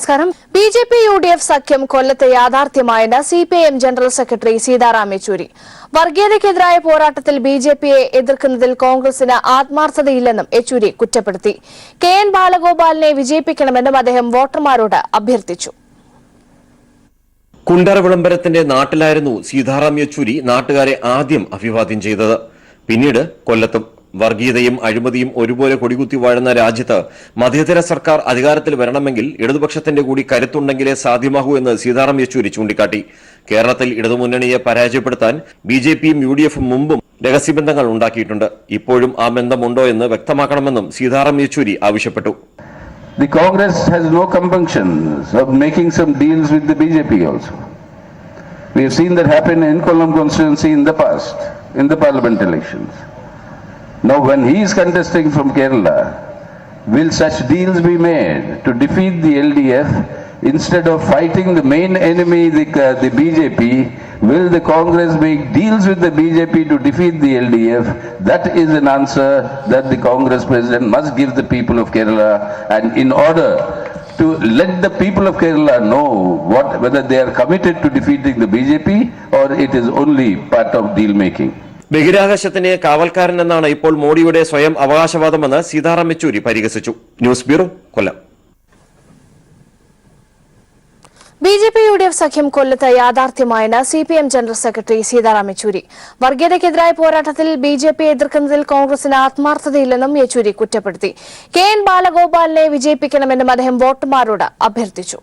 നമസ്കാരം. BJP. UDF സഖ്യം കൊല്ലത്തെ യാഥാർത്ഥ്യമായെന്ന് CPIM general secretary Sitaram Yechury. വർഗീയതയ്ക്കെതിരായ പോരാട്ടത്തിൽ ബി.ജെ.പിയെ എതിർക്കുന്നതിൽ കോൺഗ്രസിന് ആത്മാർത്ഥതയില്ലെന്നും യെച്ചൂരി കുറ്റപ്പെടുത്തി. കെ.എൻ. ബാലഗോപാലിനെ വിജയിപ്പിക്കണമെന്നും അദ്ദേഹം വോട്ടർമാരോട് അഭ്യർത്ഥിച്ചു. കുണ്ടറ വിളംബരത്തിന്റെ നാട്ടിലായിരുന്നു സീതാറാം യെച്ചൂരി നാട്ടുകാരെ ആദ്യം അഭിവാദ്യം ചെയ്തത്. പിന്നീട് കൊല്ലത്തും. വർഗീയതയും അഴിമതിയും ഒരുപോലെ കൊടികുത്തി വാഴുന്ന രാജ്യത്ത് മതേതര സർക്കാർ അധികാരത്തിൽ വരണമെങ്കിൽ ഇടതുപക്ഷത്തിന്റെ കൂടി കരുത്തുണ്ടെങ്കിലേ സാധ്യമാകൂ എന്ന് സീതാറാം യെച്ചൂരി ചൂണ്ടിക്കാട്ടി. കേരളത്തിൽ ഇടതുമുന്നണിയെ പരാജയപ്പെടുത്താൻ ബി.ജെ.പിയും യു.ഡി.എഫും മുമ്പും രഹസ്യബന്ധങ്ങൾ ഉണ്ടാക്കിയിട്ടുണ്ട്. ഇപ്പോഴും ആ ബന്ധമുണ്ടോ എന്ന് വ്യക്തമാക്കണമെന്നും സീതാറാം യെച്ചൂരി ആവശ്യപ്പെട്ടു. The Congress has no compunctions of making some deals with the BJP also. We have seen that happen in Kollam constituency in the past, in the parliament elections. Now when he is contesting from Kerala, will such deals be made to defeat the LDF instead of fighting the main enemy, the BJP? Will the Congress make deals with the BJP to defeat the LDF? That is an answer that the Congress president must give the people of Kerala, and in order to let the people of Kerala know whether they are committed to defeating the BJP or it is only part of deal making. ബഹിരാകാശത്തിന് കാവൽക്കാരൻ എന്നാണ് ഇപ്പോൾ മോഡിയുടെ സ്വയം അവകാശവാദമെന്ന് സീതാറാം യെച്ചൂരി പരിഹസിച്ചു. News bureau, Kollam. BJP. UDF സഖ്യം കൊല്ലത്ത് യാഥാർത്ഥ്യമായെന്ന് CPIM general secretary Sitaram Yechury. വർഗീയതയ്ക്കെതിരായ പോരാട്ടത്തിൽ ബി.ജെ.പിയെ എതിർക്കുന്നതിൽ കോൺഗ്രസിന് ആത്മാർത്ഥതയില്ലെന്നും യെച്ചൂരി കുറ്റപ്പെടുത്തി. കെ.എൻ. ബാലഗോപാലിനെ വിജയിപ്പിക്കണമെന്നും അദ്ദേഹം വോട്ടർമാരോട് അഭ്യർത്ഥിച്ചു.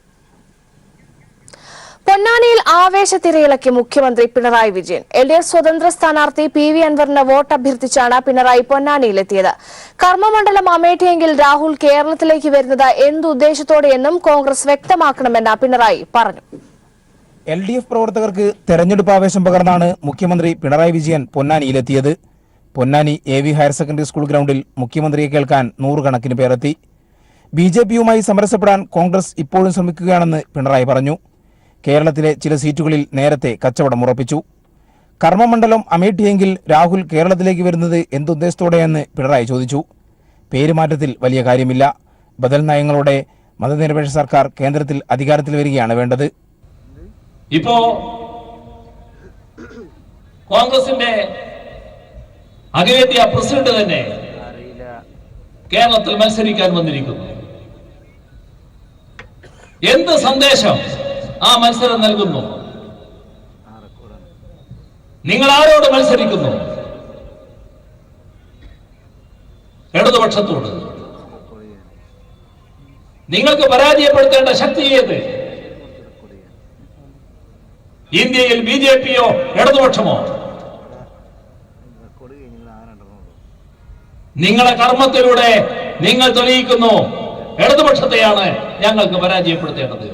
പൊന്നാനിയിൽ ആവേശത്തിരയിളക്കി മുഖ്യമന്ത്രി പിണറായി വിജയൻ. എൽ.ഡി.എഫ് സ്വതന്ത്ര സ്ഥാനാർത്ഥി പി.വി. അൻവറിന് വോട്ട് അഭ്യർത്ഥിച്ചാണ് പിണറായി പൊന്നാനിയിലെത്തിയത്. കർമ്മമണ്ഡലം അമേഠിയെങ്കിൽ രാഹുൽ കേരളത്തിലേക്ക് വരുന്നത് എന്തുദ്ദേശത്തോടെയെന്നും കോൺഗ്രസ് വ്യക്തമാക്കണമെന്ന് പിണറായി പറഞ്ഞു. എൽ.ഡി.എഫ് പ്രവർത്തകർക്ക് തെരഞ്ഞെടുപ്പ് ആവേശം പകർന്നാണ് മുഖ്യമന്ത്രി പിണറായി വിജയൻ പൊന്നാനിയിലെത്തിയത്. Ponnani AV. Higher secondary school ഗ്രൌണ്ടിൽ മുഖ്യമന്ത്രിയെ കേൾക്കാൻ നൂറുകണക്കിന് പേരെത്തി. ബി.ജെ.പിയുമായി സമരസപ്പെടാൻ കോൺഗ്രസ് ഇപ്പോഴും ശ്രമിക്കുകയാണെന്ന് പിണറായി പറഞ്ഞു. കേരളത്തിലെ ചില സീറ്റുകളിൽ നേരത്തെ കച്ചവടം ഉറപ്പിച്ചു. കർമ്മമണ്ഡലം അമേഠിയെങ്കിൽ രാഹുൽ കേരളത്തിലേക്ക് വരുന്നത് എന്തുദ്ദേശത്തോടെയെന്ന് പിണറായി ചോദിച്ചു. പേരുമാറ്റത്തിൽ വലിയ കാര്യമില്ല. ബദൽ നയങ്ങളോടെ മതനിരപേക്ഷ സർക്കാർ കേന്ദ്രത്തിൽ അധികാരത്തിൽ വരികയാണ് വേണ്ടത്. ഇപ്പോ കോൺഗ്രസിന്റെ അഖിലേന്ത്യാ പ്രസിഡന്റ് തന്നെ കേരളത്തിൽ മത്സരിക്കാൻ വന്നിരിക്കുന്നു. എന്ത് സന്ദേശം ആ മത്സരം നൽകുന്നു? നിങ്ങൾ ആരോട് മത്സരിക്കുന്നു? ഇടതുപക്ഷത്തോട്. നിങ്ങൾക്ക് പരാജയപ്പെടുത്തേണ്ട ശക്തി ഏത്? ഇന്ത്യയിൽ ബി.ജെ.പിയോ ഇടതുപക്ഷമോ? നിങ്ങളെ കർമ്മത്തിലൂടെ നിങ്ങൾ തെളിയിക്കുന്നു ഇടതുപക്ഷത്തെയാണ് ഞങ്ങൾക്ക് പരാജയപ്പെടുത്തേണ്ടത്.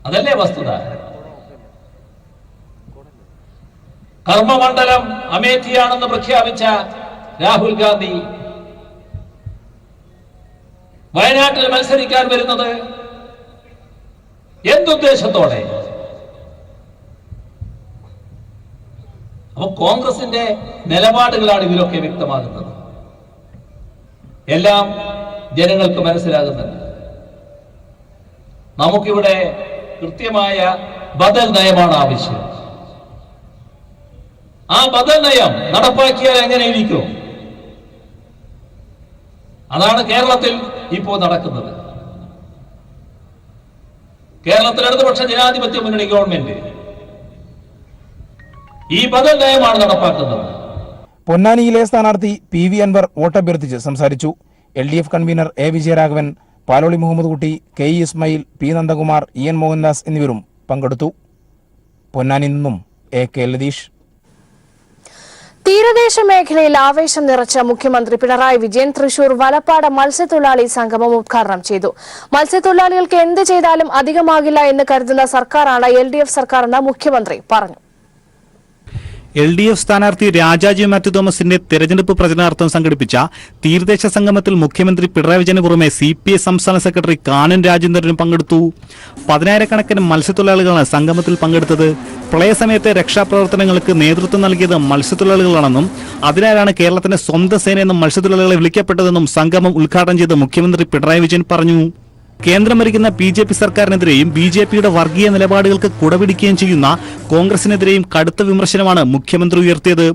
അതല്ലേ വസ്തുത? കർമ്മമണ്ഡലം അമേഠിയാണെന്ന് പ്രഖ്യാപിച്ച രാഹുൽ ഗാന്ധി വയനാട്ടിൽ മത്സരിക്കാൻ വരുന്നത് എന്തുദ്ദേശത്തോടെ? അപ്പൊ കോൺഗ്രസിന്റെ നിലപാടുകളാണ് ഇതിലൊക്കെ വ്യക്തമാകുന്നത്. എല്ലാം ജനങ്ങൾക്ക് മനസ്സിലാകുന്നുണ്ട്. നമുക്കിവിടെ കൃത്യമായ ബദൽ നയമാണ് ആവശ്യം. ആ ബദൽ നയം നടപ്പാക്കിയാൽ എങ്ങനെയിരിക്കും? അതാണ് കേരളത്തിൽ ഇപ്പോൾ നടക്കുന്നത്. കേരളത്തിൽ ഇടതുപക്ഷ ജനാധിപത്യ മുന്നണി ഗവൺമെന്റ് ഈ ബദൽ നയമാണ് നടപ്പാക്കുന്നത്. പൊന്നാനിയിലെ സ്ഥാനാർത്ഥി പി.വി. അൻവർ വോട്ടഭ്യർത്ഥിച്ച് സംസാരിച്ചു. LDF convener A. Vijayaraghavan, Paloli Muhammad Kutty, KE. Ismail, P. Nandakumar, EN. Mohandas എന്നിവരും പങ്കെടുത്തു. പൊന്നാനിയിൽ നിന്നും എ.കെ. ലതീഷ്. തീരദേശ മേഖലയിൽ ആവേശം നിറച്ച മുഖ്യമന്ത്രി പിണറായി വിജയൻ തൃശൂർ വലപ്പാട് മത്സ്യത്തൊഴിലാളി സംഗമം ഉദ്ഘാടനം ചെയ്തു. മത്സ്യത്തൊഴിലാളികൾക്ക് എന്ത് ചെയ്താലും അധികമാകില്ല എന്ന് കരുതുന്ന സർക്കാരാണ് എൽ.ഡി.എഫ് സർക്കാരെന്ന് മുഖ്യമന്ത്രി പറഞ്ഞു. എൽ.ഡി.എഫ് സ്ഥാനാർത്ഥി രാജാജി മാത്യു തോമസിന്റെ തെരഞ്ഞെടുപ്പ് പ്രചരണാർത്ഥം സംഘടിപ്പിച്ച തീരദേശ സംഗമത്തിൽ മുഖ്യമന്ത്രി പിണറായി വിജയന് പുറമെ സി.പി.ഐ സംസ്ഥാന സെക്രട്ടറി കാനം രാജേന്ദ്രനും പങ്കെടുത്തു. 10,000-കണക്കിന് മത്സ്യത്തൊഴിലാളികളാണ് സംഗമത്തിൽ പങ്കെടുത്തത്. പ്രളയസമയത്തെ രക്ഷാപ്രവർത്തനങ്ങൾക്ക് നേതൃത്വം നൽകിയത് മത്സ്യത്തൊഴിലാളികളാണെന്നും അതിനാലാണ് കേരളത്തിന്റെ സ്വന്തം സേനയെന്നും മത്സ്യത്തൊഴിലാളികളെ വിളിക്കപ്പെട്ടതെന്നും സംഗമം ഉദ്ഘാടനം ചെയ്ത് മുഖ്യമന്ത്രി പിണറായി വിജയൻ പറഞ്ഞു. കേന്ദ്രം ഭരിക്കുന്ന BJP സർക്കാരിനെതിരെയും BJPയുടെ വർഗീയ നിലപാടുകൾക്ക് കുടപിടിക്കുകയും ചെയ്യുന്ന കോൺഗ്രസിനെതിരെയും കടുത്ത വിമർശനമാണ് മുഖ്യമന്ത്രി ഉയർത്തിയത്.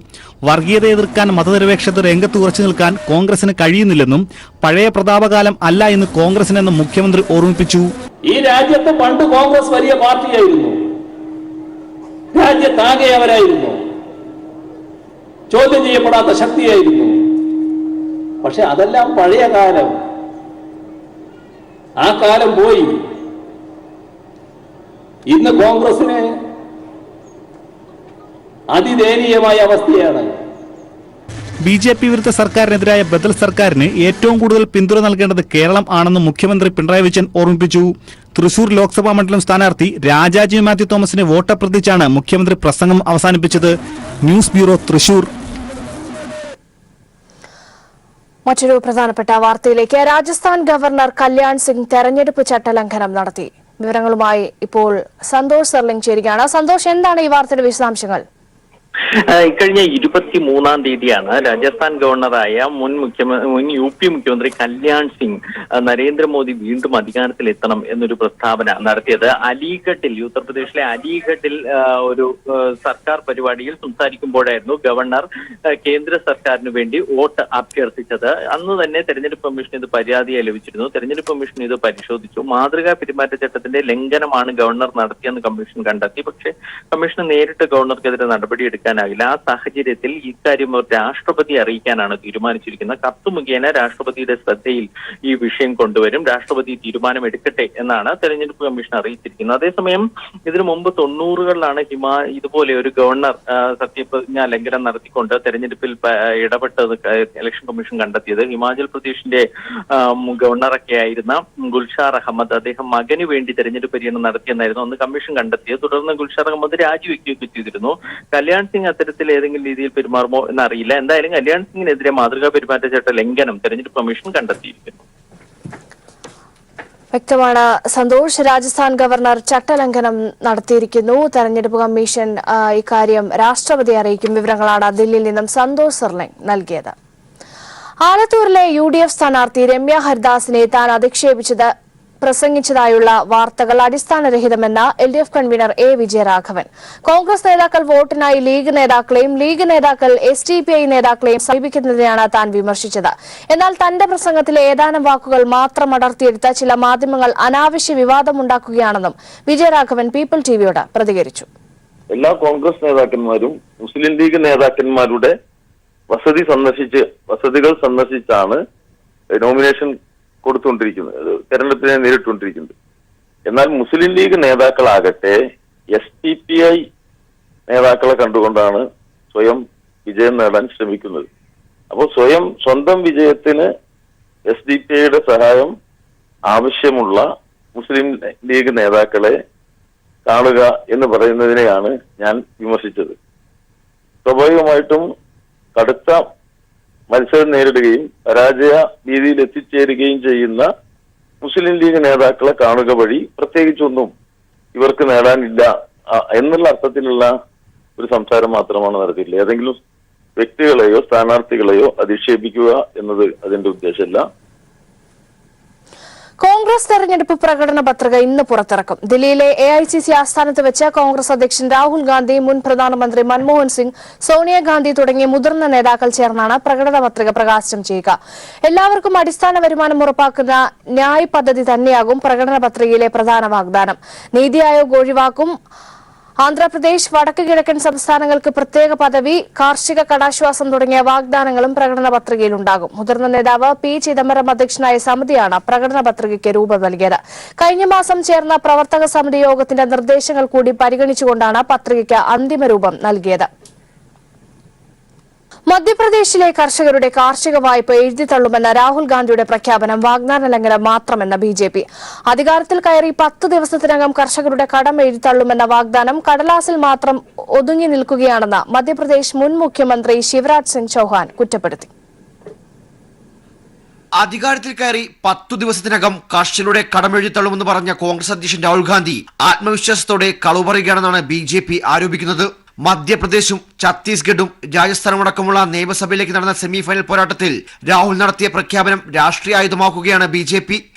വർഗീയത എതിർക്കാൻ മതനിരപേക്ഷത രംഗത്ത് ഉറച്ചു നിൽക്കാൻ കോൺഗ്രസിന് കഴിയുന്നില്ലെന്നും പഴയ പ്രതാപകാലം അല്ല എന്ന് കോൺഗ്രസിനെന്ന് മുഖ്യമന്ത്രി ഓർമ്മിപ്പിച്ചു. ഈ രാജ്യത്ത് പണ്ട് കോൺഗ്രസ് വലിയ പാർട്ടിയായിരുന്നു, രാജ്യത്താകെ അവരായിരുന്നു, ചോദ്യം ചെയ്യപ്പെടാത്ത ശക്തിയായിരുന്നു. പക്ഷെ അതെല്ലാം പഴയ കാലം, ആ കാലം പോയി. ഇന്ന് കോൺഗ്രസിന് അതിദയനീയമായ അവസ്ഥയാണ്. BJP വിരുദ്ധ സർക്കാരിനെതിരായ ബദൽ സർക്കാരിന് ഏറ്റവും കൂടുതൽ പിന്തുണ നൽകേണ്ടത് കേരളം ആണെന്ന് മുഖ്യമന്ത്രി പിണറായി വിജയൻ ഓർമ്മിപ്പിച്ചു. തൃശൂർ ലോക്സഭാ മണ്ഡലം സ്ഥാനാർത്ഥി രാജാജി മാത്യു തോമസിനെ വോട്ടഭ്യർത്ഥിച്ചാണ് മുഖ്യമന്ത്രി പ്രസംഗം അവസാനിപ്പിച്ചത്. News bureau, Thrissur. മറ്റൊരു പ്രധാനപ്പെട്ട വാർത്തയിലേക്ക്. രാജസ്ഥാൻ ഗവർണർ കല്യാൺ സിംഗ് തെരഞ്ഞെടുപ്പ് ചട്ടലംഘനം നടത്തി. വിവരങ്ങളുമായി ഇപ്പോൾ സന്തോഷ് സർലിംഗ് ചേരുകയാണ്. സന്തോഷ്, എന്താണ് ഈ വാർത്തയുടെ വിശദാംശങ്ങൾ? ഇക്കഴിഞ്ഞ 23-ാം തീയതിയാണ് രാജസ്ഥാൻ ഗവർണറായ മുൻ UP മുഖ്യമന്ത്രി കല്യാൺ സിംഗ് നരേന്ദ്രമോദി വീണ്ടും അധികാരത്തിലെത്തണം എന്നൊരു പ്രസ്താവന നടത്തിയത്. അലിഗഡിൽ, ഉത്തർപ്രദേശിലെ അലിഗഡിൽ ഒരു സർക്കാർ പരിപാടിയിൽ സംസാരിക്കുമ്പോഴായിരുന്നു ഗവർണർ കേന്ദ്ര സർക്കാരിന് വേണ്ടി വോട്ട് അഭ്യർത്ഥിച്ചത്. അന്ന് തന്നെ തെരഞ്ഞെടുപ്പ് കമ്മീഷൻ ഇത് പരാതിയായി ലഭിച്ചിരുന്നു. തെരഞ്ഞെടുപ്പ് കമ്മീഷൻ ഇത് പരിശോധിച്ചു. മാതൃകാ പെരുമാറ്റച്ചട്ടത്തിന്റെ ലംഘനമാണ് ഗവർണർ നടത്തിയെന്ന് കമ്മീഷൻ കണ്ടെത്തി. പക്ഷേ കമ്മീഷന് നേരിട്ട് ഗവർണർക്കെതിരെ നടപടിയെടുക്കാനാകില്ല. ആ സാഹചര്യത്തിൽ ഇക്കാര്യം രാഷ്ട്രപതിയെ അറിയിക്കാനാണ് തീരുമാനിച്ചിരിക്കുന്നത്. കത്ത് മുഖേന രാഷ്ട്രപതിയുടെ ശ്രദ്ധയിൽ ഈ വിഷയം കൊണ്ടുവരും. രാഷ്ട്രപതി തീരുമാനമെടുക്കട്ടെ എന്നാണ് തെരഞ്ഞെടുപ്പ് കമ്മീഷൻ അറിയിച്ചിരിക്കുന്നത്. അതേസമയം ഇതിനു മുമ്പ് 90കളിലാണ് ഇതുപോലെ ഒരു ഗവർണർ സത്യപ്രതിജ്ഞാ ലംഘനം നടത്തിക്കൊണ്ട് തെരഞ്ഞെടുപ്പിൽ ഇടപെട്ടത് ഇലക്ഷൻ കമ്മീഷൻ കണ്ടെത്തിയത്. ഹിമാചൽ പ്രദേശിന്റെ ഗവർണറൊക്കെ ആയിരുന്ന ഗുൽഷാർ അഹമ്മദ്, അദ്ദേഹം മകന് വേണ്ടി തെരഞ്ഞെടുപ്പ് പര്യടനം നടത്തിയെന്നായിരുന്നു അന്ന് കമ്മീഷൻ കണ്ടെത്തിയത്. തുടർന്ന് ഗുൽഷാർ അഹമ്മദ് രാജിവെക്കുകയൊക്കെ ചെയ്തിരുന്നു. കല്യാൺ സിംഗ് അത്തരത്തിൽ ഏതെങ്കിലും രീതിയിൽ പെരുമാറുമോ എന്നറിയില്ല. എന്തായാലും കല്യാൺ സിംഗിനെതിരെ മാതൃകാ പെരുമാറ്റച്ചട്ട ലംഘനം തെരഞ്ഞെടുപ്പ് കമ്മീഷൻ കണ്ടെത്തിയിരിക്കുന്നു. വ്യക്തമാണ് സന്തോഷ്. രാജസ്ഥാൻ ഗവർണർ ചട്ടലംഘനം നടത്തിയിരിക്കുന്നു. തെരഞ്ഞെടുപ്പ് കമ്മീഷൻ ഇക്കാര്യം രാഷ്ട്രപതിയെ അറിയിക്കും. വിവരങ്ങളാണ് ദില്ലിയിൽ നിന്നും സന്തോഷ് സർലിംഗ് നൽകിയത്. ആലത്തൂരിലെ UDF സ്ഥാനാർത്ഥി രമ്യ ഹരിദാസിനെ താൻ അധിക്ഷേപിച്ചത് പ്രസംഗിച്ചതായുള്ള വാർത്തകൾ അടിസ്ഥാനരഹിതമെന്ന LDF convener A. Vijayaraghavan. Congress നേതാക്കൾ വോട്ടിനായി ലീഗ് നേതാക്കളെയും ലീഗ് നേതാക്കൾ SDPI നേതാക്കളെയും സമീപിക്കുന്നതിനെയാണ് താൻ വിമർശിച്ചത്. എന്നാൽ തന്റെ പ്രസംഗത്തിലെ ഏതാനും വാക്കുകൾ മാത്രം അടർത്തിയെടുത്ത ചില മാധ്യമങ്ങൾ അനാവശ്യ വിവാദമുണ്ടാക്കുകയാണെന്നും വിജയരാഘവൻ പീപ്പിൾ TVയോട് പ്രതികരിച്ചു. എല്ലാ കോൺഗ്രസ് നേതാക്കന്മാരും മുസ്ലിം ലീഗ് നേതാക്കന്മാരുടെ വസതികൾ സന്ദർശിച്ചാണ് നോമിനേഷൻ കൊടുത്തുകൊണ്ടിരിക്കുന്നത്, തെരഞ്ഞെടുപ്പിനെ നേരിട്ടുകൊണ്ടിരിക്കുന്നത്. എന്നാൽ മുസ്ലിം ലീഗ് നേതാക്കളാകട്ടെ SDPI നേതാക്കളെ കണ്ടുകൊണ്ടാണ് സ്വയം വിജയം നേടാൻ ശ്രമിക്കുന്നത്. അപ്പോൾ സ്വന്തം വിജയത്തിന് SDPIയുടെ സഹായം ആവശ്യമുള്ള മുസ്ലിം ലീഗ് നേതാക്കളെ കാണുക എന്ന് പറയുന്നതിനെയാണ് ഞാൻ വിമർശിച്ചത്. സ്വാഭാവികമായിട്ടും കടുത്ത മത്സരം നേരിടുകയും പരാജയ രീതിയിൽ എത്തിച്ചേരുകയും ചെയ്യുന്ന മുസ്ലിം ലീഗ് നേതാക്കളെ കാണുക വഴി പ്രത്യേകിച്ചൊന്നും ഇവർക്ക് നേടാനില്ല എന്നുള്ള അർത്ഥത്തിലുള്ള ഒരു സംസാരം മാത്രമാണ് നടത്തിയില്ല. ഏതെങ്കിലും വ്യക്തികളെയോ സ്ഥാനാർത്ഥികളെയോ അധിക്ഷേപിക്കുക എന്നത് അതിന്റെ ഉദ്ദേശമല്ല. കോൺഗ്രസ് തെരഞ്ഞെടുപ്പ് പ്രകടന പത്രിക ഇന്ന് പുറത്തിറക്കും. ദില്ലിയിലെ AICC ആസ്ഥാനത്ത് വെച്ച് കോൺഗ്രസ് അധ്യക്ഷൻ രാഹുൽ ഗാന്ധി, മുൻ പ്രധാനമന്ത്രി മൻമോഹൻ സിംഗ്, സോണിയാഗാന്ധി തുടങ്ങിയ മുതിർന്ന നേതാക്കൾ ചേർന്നാണ് പ്രകടന പത്രിക പ്രകാശനം ചെയ്യുക. എല്ലാവർക്കും അടിസ്ഥാന വരുമാനം ഉറപ്പാക്കുന്ന ന്യായ് പദ്ധതി തന്നെയാകും പ്രകടന പത്രികയിലെ പ്രധാന വാഗ്ദാനം. നീതി ആയോഗ് ഒഴിവാക്കും. ആന്ധ്രാപ്രദേശ്, വടക്ക് കിഴക്കൻ സംസ്ഥാനങ്ങൾക്ക് പ്രത്യേക പദവി, കാർഷിക കടാശ്വാസം തുടങ്ങിയ വാഗ്ദാനങ്ങളും പ്രകടന പത്രികയിലുണ്ടാകും. മുതിർന്ന നേതാവ് P. ചിദംബരം അധ്യക്ഷനായ സമിതിയാണ് പ്രകടന പത്രികയ്ക്ക് രൂപം നൽകിയത്. കഴിഞ്ഞ മാസം ചേർന്ന പ്രവർത്തക സമിതി യോഗത്തിന്റെ നിർദ്ദേശങ്ങൾ കൂടി പരിഗണിച്ചുകൊണ്ടാണ് പത്രികയ്ക്ക് അന്തിമ രൂപം നൽകിയത്. മധ്യപ്രദേശിലെ കർഷകരുടെ കാർഷിക വായ്പ എഴുതിത്തള്ളുമെന്ന രാഹുൽ ഗാന്ധിയുടെ പ്രഖ്യാപനം വാഗ്ദാന ലംഘനം മാത്രമെന്ന BJP. അധികാരത്തിൽ കയറി 10 ദിവസത്തിനകം കർഷകരുടെ കടം എഴുതിത്തള്ളുമെന്ന വാഗ്ദാനം കടലാസിൽ മാത്രം ഒതുങ്ങി നിൽക്കുകയാണെന്ന് മധ്യപ്രദേശ് മുൻ മുഖ്യമന്ത്രി ശിവരാജ് സിംഗ് ചൌഹാൻ കുറ്റപ്പെടുത്തി. അധികാരത്തിൽ കയറി 10 ദിവസത്തിനകം കർഷകരുടെ കടമെഴുതിത്തള്ളുമെന്ന് പറഞ്ഞ കോൺഗ്രസ് അധ്യക്ഷൻ രാഹുൽ ഗാന്ധി ആത്മവിശ്വാസത്തോടെ കളവ് പറയുകയാണെന്നാണ് BJP ആരോപിക്കുന്നത്. മധ്യപ്രദേശും ഛത്തീസ്ഗഡും രാജസ്ഥാനും അടക്കമുള്ള നിയമസഭയിലേക്ക് നടന്ന സെമിഫൈനൽ പോരാട്ടത്തിൽ രാഹുൽ നടത്തിയ പ്രഖ്യാപനം രാഷ്ട്രീയ ആയുധമാക്കുകയാണ് BJP.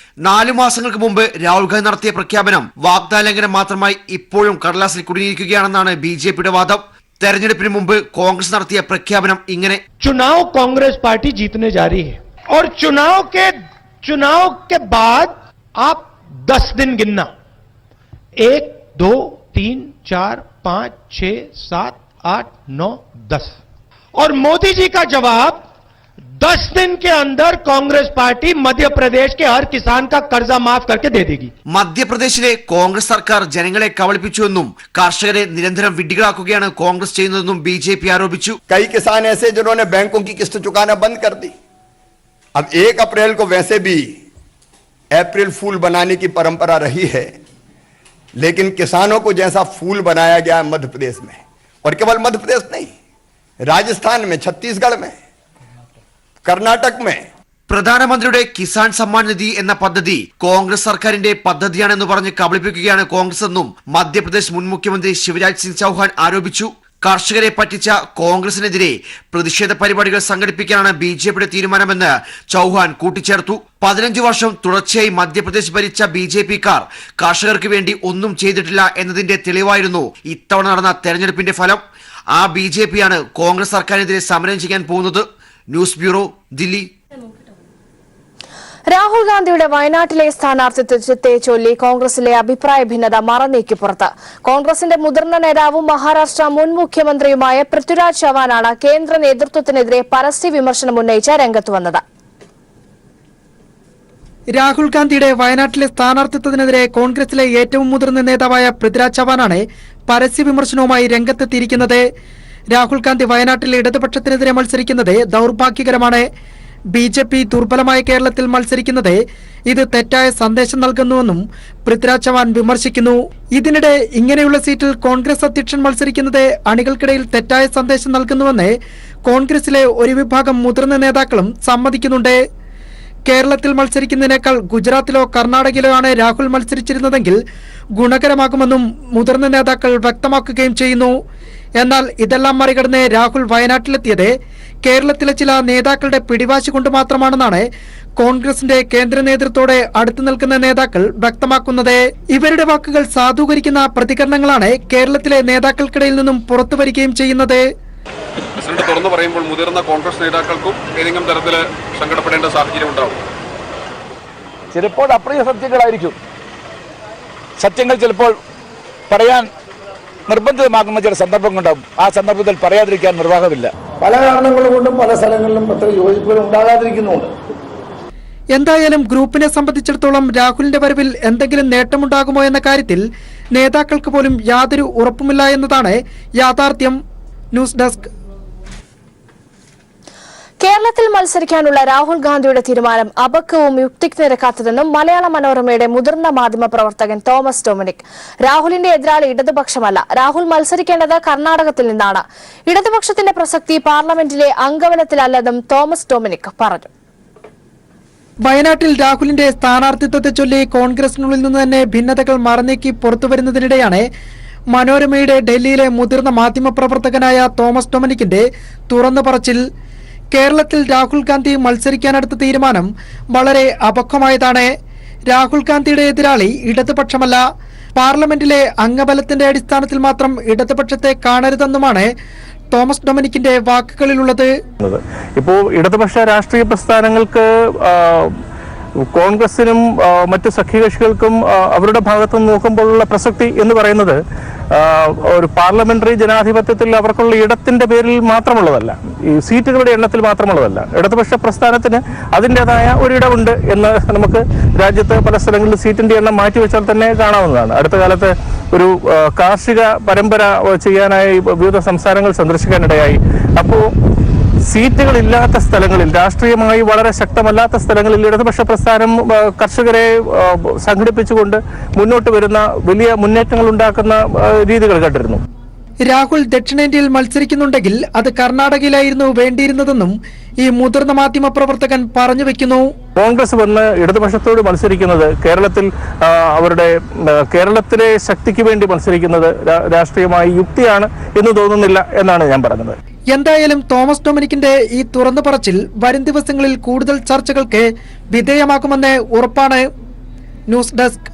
4 മാസങ്ങൾക്ക് മുമ്പ് രാഹുൽ ഗാന്ധി നടത്തിയ പ്രഖ്യാപനം വാഗ്ദാനലംഘനം മാത്രമായി ഇപ്പോഴും കടലാസിൽ കുടുങ്ങിയിരിക്കുകയാണെന്നാണ് BJPയുടെ വാദം. തെരഞ്ഞെടുപ്പിന് മുമ്പ് കോൺഗ്രസ് നടത്തിയ പ്രഖ്യാപനം ഇങ്ങനെ: चुनाव कांग्रेस पार्टी जीतने जा रही है और चुनाव के बाद आप 10 दिन गिनना, 1 2 3 4 5 6 7 8 9 10, और मोदी जी का जवाब 10 दिन के अंदर कांग्रेस पार्टी मध्य प्रदेश के हर किसान का कर्जा माफ करके दे देगी. മധ്യപ്രദേശിലെ കോൺഗ്രസ് സർക്കാർ ജനങ്ങളെ കബളിപ്പിച്ചുവെന്നും കർഷകരെ നിരന്തരം വിഡ്ഢികളാക്കുകയാണ് കോൺഗ്രസ് ചെയ്യുന്നതെന്നും BJP ആരോപിച്ചു. कई किसान ऐसे जिन्होंने बैंकों की किस्त चुकाना बंद कर दी. अब 1 अप्रैल को वैसे भी अप्रैल फूल बनाने की परंपरा रही है, लेकिन किसानों को जैसा फूल बनाया गया है मध्य प्रदेश में, और केवल मध्य प्रदेश नहीं, राजस्थान में, छत्तीसगढ़ में, कर्नाटक में. പ്രധാനമന്ത്രിയുടെ കിസാൻ സമ്മാൻ നിധി എന്ന പദ്ധതി കോൺഗ്രസ് സർക്കാരിന്റെ പദ്ധതിയാണെന്ന് പറഞ്ഞ് കബളിപ്പിക്കുകയാണ് കോൺഗ്രസ് എന്നും മധ്യപ്രദേശ് മുൻ മുഖ്യമന്ത്രി ശിവരാജ് സിംഗ് ചൌഹാൻ ആരോപിച്ചു. കർഷകരെ പറ്റിച്ച കോൺഗ്രസിനെതിരെ പ്രതിഷേധ പരിപാടികൾ സംഘടിപ്പിക്കാനാണ് BJPയുടെ തീരുമാനമെന്ന് ചൌഹാൻ കൂട്ടിച്ചേർത്തു. 15 വർഷം തുടർച്ചയായി മധ്യപ്രദേശ് ഭരിച്ച BJPക്കാർ കർഷകർക്ക് വേണ്ടി ഒന്നും ചെയ്തിട്ടില്ല എന്നതിന്റെ തെളിവായിരുന്നു ഇത്തവണ നടന്ന തെരഞ്ഞെടുപ്പിന്റെ ഫലം. ആ BJPയാണ് കോൺഗ്രസ് സർക്കാരിനെതിരെ സമരം ചെയ്യാൻ പോകുന്നത്. News bureau, Delhi. രാഹുൽ ഗാന്ധിയുടെ വയനാട്ടിലെ സ്ഥാനാർത്ഥിത്വത്തെ ചൊല്ലി കോൺഗ്രസിലെ അഭിപ്രായ ഭിന്നത മറനീക്കി പുറത്ത്. കോൺഗ്രസിന്റെ മുതിർന്ന നേതാവും മഹാരാഷ്ട്ര മുൻ മുഖ്യമന്ത്രിയുമായ പൃഥ്വിരാജ് ചവാനാണ് കേന്ദ്ര നേതൃത്വത്തിനെതിരെ പരസ്യ വിമർശനം ഉന്നയിച്ച് രംഗത്ത് വന്നത്. രാഹുൽ ഗാന്ധിയുടെ വയനാട്ടിലെ സ്ഥാനാർത്ഥിത്വത്തിനെതിരെ കോൺഗ്രസിലെ ഏറ്റവും മുതിർന്ന നേതാവായ പൃഥ്വിരാജ് ചവാനാണ് പരസ്യ വിമർശനവുമായി രംഗത്തെത്തിയിരിക്കുന്നത്. രാഹുൽ ഗാന്ധി വയനാട്ടിൽ ഇടതുപക്ഷത്തിനെതിരെ മത്സരിക്കുന്നത് ദൌർഭാഗ്യകരമാണ്. BJP ദുർബലമായ കേരളത്തിൽ മത്സരിക്കുന്നത് ഇത് തെറ്റായ സന്ദേശം നൽകുന്നുവെന്നും പൃഥ്വിരാജ് ചവാൻ വിമർശിക്കുന്നു. ഇതിനിടെ ഇങ്ങനെയുള്ള സീറ്റിൽ കോൺഗ്രസ് അധ്യക്ഷൻ മത്സരിക്കുന്നത് അണികൾക്കിടയിൽ തെറ്റായ സന്ദേശം നൽകുന്നുവെന്ന് കോൺഗ്രസിലെ ഒരു വിഭാഗം മുതിർന്ന നേതാക്കളും സമ്മതിക്കുന്നുണ്ട്. കേരളത്തിൽ മത്സരിക്കുന്നതിനേക്കാൾ ഗുജറാത്തിലോ കർണാടകയിലോ ആണ് രാഹുൽ മത്സരിച്ചിരുന്നതെങ്കിൽ ഗുണകരമാകുമെന്നും മുതിർന്ന നേതാക്കൾ വ്യക്തമാക്കുകയും ചെയ്യുന്നു. എന്നാൽ ഇതെല്ലാം മറികടന്ന് രാഹുൽ വയനാട്ടിലെത്തിയത് കേരളത്തിലെ ചില നേതാക്കളുടെ പിടിവാശി കൊണ്ട് മാത്രമാണെന്നാണ് കോൺഗ്രസിന്റെ കേന്ദ്ര നേതൃത്വത്തോടെ അടുത്തു നിൽക്കുന്ന നേതാക്കൾ വ്യക്തമാക്കുന്നത്. ഇവരുടെ വാക്കുകൾ സാധൂകരിക്കുന്ന പ്രതികരണങ്ങളാണ് കേരളത്തിലെ നേതാക്കൾക്കിടയിൽ നിന്നും പുറത്തു വരികയും ചെയ്യുന്നത്. പ്രസിഡന്റ് തുറന്നു പറയുമ്പോൾ മുതിർന്ന കോൺഗ്രസ് നേതാക്കൾക്കും ഏതെങ്കിലും തരത്തിൽ സങ്കടപ്പെടേണ്ട സാഹചര്യം ഉണ്ടാവും. ചിലപ്പോൾ അപ്രിയ സത്യങ്ങളായിരിക്കും. സത്യങ്ങൾ ചിലപ്പോൾ പറയാൻ നിർബന്ധിതമാകുന്ന ചില സന്ദർഭങ്ങളുണ്ടാവും. ആ സന്ദർഭത്തിൽ പറയാതിരിക്കാൻ നിർവാഹമില്ല. പല കാരണങ്ങൾ കൊണ്ടും പല സ്ഥലങ്ങളിലും അത്ര യോജിപ്പുകൾ ഉണ്ടാകാതിരിക്കുന്നുണ്ട്. എന്തായാലും ഗ്രൂപ്പിനെ സംബന്ധിച്ചിടത്തോളം രാഹുലിന്റെ വരവിൽ എന്തെങ്കിലും നേട്ടമുണ്ടാകുമോ എന്ന കാര്യത്തിൽ നേതാക്കൾക്ക് പോലും യാതൊരു ഉറപ്പുമില്ല എന്നതാണ് യാഥാർത്ഥ്യം. News desk. കേരളത്തിൽ മത്സരിക്കാനുള്ള രാഹുൽ ഗാന്ധിയുടെ തീരുമാനം അപക്വവും യുക്തിക്ക് നിരക്കാത്തതെന്നും മലയാള മനോരമയുടെ മുതിർന്ന മാധ്യമ പ്രവർത്തകൻ തോമസ് ഡൊമിനിക്. രാഹുലിന്റെ എതിരാളി ഇടതുപക്ഷമല്ല, രാഹുൽ മത്സരിക്കേണ്ടത് കർണാടകത്തിൽ നിന്നാണ്. ഇടതുപക്ഷത്തിന്റെ പ്രസക്തി പാർലമെന്റിലെ അംഗബലത്തിലല്ലെന്നും തോമസ് ഡൊമിനിക് പറഞ്ഞു. വയനാട്ടിൽ രാഹുലിന്റെ സ്ഥാനാർത്ഥിത്വത്തെ ചൊല്ലി കോൺഗ്രസിനുള്ളിൽ നിന്ന് തന്നെ ഭിന്നതകൾ മറനീക്കി പുറത്തുവരുന്നതിനിടെയാണ് മനോരമയുടെ ഡൽഹിയിലെ മുതിർന്ന മാധ്യമപ്രവർത്തകനായ തോമസ് ഡൊമിനിക്കിന്റെ തുറന്നു പറച്ചിൽ. കേരളത്തിൽ രാഹുൽ ഗാന്ധി മത്സരിക്കാനെടുത്ത തീരുമാനം വളരെ അപക്വമായതാണ്. രാഹുൽ ഗാന്ധിയുടെ എതിരാളി ഇടതുപക്ഷമല്ല, പാർലമെന്റിലെ അംഗബലത്തിന്റെ അടിസ്ഥാനത്തിൽ മാത്രം ഇടതുപക്ഷത്തെ കാണരുതെന്നുമാണ് തോമസ് ഡൊമിനിക്കിന്റെ വാക്കുകളിലുള്ളത്. ഇപ്പോൾ ഇടതുപക്ഷ രാഷ്ട്രീയ പ്രസ്ഥാനങ്ങൾക്ക് കോൺഗ്രസിനും മറ്റു സഖ്യകക്ഷികൾക്കും അവരുടെ ഭാഗത്തു നിന്ന് നോക്കുമ്പോഴുള്ള പ്രസക്തി എന്ന് പറയുന്നത് ഒരു പാർലമെന്ററി ജനാധിപത്യത്തിൽ അവർക്കുള്ള ഇടത്തിന്റെ പേരിൽ മാത്രമുള്ളതല്ല, ഈ സീറ്റുകളുടെ എണ്ണത്തിൽ മാത്രമുള്ളതല്ല. ഇടതുപക്ഷ പ്രസ്ഥാനത്തിന് അതിൻ്റെതായ ഒരിടമുണ്ട് എന്ന് നമുക്ക് രാജ്യത്ത് പല സ്ഥലങ്ങളിൽ സീറ്റിന്റെ എണ്ണം മാറ്റിവെച്ചാൽ തന്നെ കാണാവുന്നതാണ്. അടുത്ത കാലത്ത് ഒരു കാർഷിക പരമ്പര ചെയ്യാനായി വിവിധ സംസ്ഥാനങ്ങൾ സന്ദർശിക്കാനിടയായി. അപ്പോൾ സീറ്റുകളില്ലാത്ത സ്ഥലങ്ങളിൽ, രാഷ്ട്രീയമായി വളരെ ശക്തമല്ലാത്ത സ്ഥലങ്ങളിൽ ഇടതുപക്ഷ പ്രസ്ഥാനം കർഷകരെ സംഘടിപ്പിച്ചുകൊണ്ട് മുന്നോട്ട് വരുന്ന വലിയ മുന്നേറ്റങ്ങൾ ഉണ്ടാക്കുന്ന രീതികൾ കണ്ടിരുന്നു. രാഹുൽ ദക്ഷിണേന്ത്യയിൽ മത്സരിക്കുന്നുണ്ടെങ്കിൽ അത് കർണാടകയിലായിരുന്നു വേണ്ടിയിരുന്നതെന്നും ഈ മുതിർന്ന മാധ്യമപ്രവർത്തകൻ പറഞ്ഞു വെക്കുന്നു. കോൺഗ്രസ് വന്ന് ഇടതുപക്ഷത്തോട് മത്സരിക്കുന്നത് കേരളത്തിലെ ശക്തിക്ക് വേണ്ടി മത്സരിക്കുന്നത് രാഷ്ട്രീയമായി യുക്തിയാണ് എന്ന് തോന്നുന്നില്ല എന്നാണ് ഞാൻ പറയുന്നത്. എന്തായാലും തോമസ് ഡൊമിനിക്കിന്റെ ഈ തുറന്നു പറച്ചിൽ വരും ദിവസങ്ങളിൽ കൂടുതൽ ചർച്ചകൾക്ക് വിധേയമാക്കുമെന്ന് ഉറപ്പാണ്. News desk.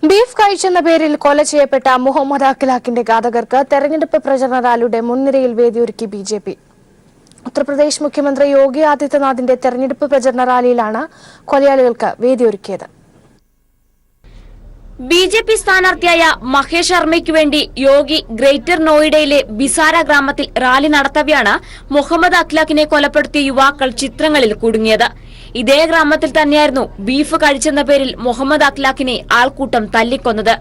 ബീഫ് കഴിച്ചെന്ന പേരിൽ കൊല ചെയ്യപ്പെട്ട മുഹമ്മദ് അഖ്ലാഖിന്റെ ഘാതകർക്ക് തെരഞ്ഞെടുപ്പ് പ്രചരണ റാലിയുടെ മുൻനിരയിൽ വേദിയൊരുക്കി ബി.ജെ.പി. ഉത്തർപ്രദേശ് മുഖ്യമന്ത്രി യോഗി ആദിത്യനാഥിന്റെ തെരഞ്ഞെടുപ്പ് പ്രചരണ റാലിയിലാണ് കൊലയാളികൾക്ക് വേദിയൊരുക്കിയത്. ബി.ജെ.പി. സ്ഥാനാർത്ഥിയായ മഹേഷ് ശർമ്മയ്ക്കു വേണ്ടി യോഗി ഗ്രേറ്റർ നോയിഡയിലെ ബിസാര ഗ്രാമത്തിൽ റാലി നടത്തവെയാണ് മുഹമ്മദ് അഖ്ലാഖിനെ കൊലപ്പെടുത്തിയ യുവാക്കൾ ചിത്രങ്ങളിൽ കുടുങ്ങിയത്. ഇതേ ഗ്രാമത്തിൽ തന്നെയായിരുന്നു ബീഫ് കഴിച്ചെന്ന പേരിൽ മുഹമ്മദ് അഖ്ലാഖിനെ ആൾക്കൂട്ടം തല്ലിക്കൊന്നത്.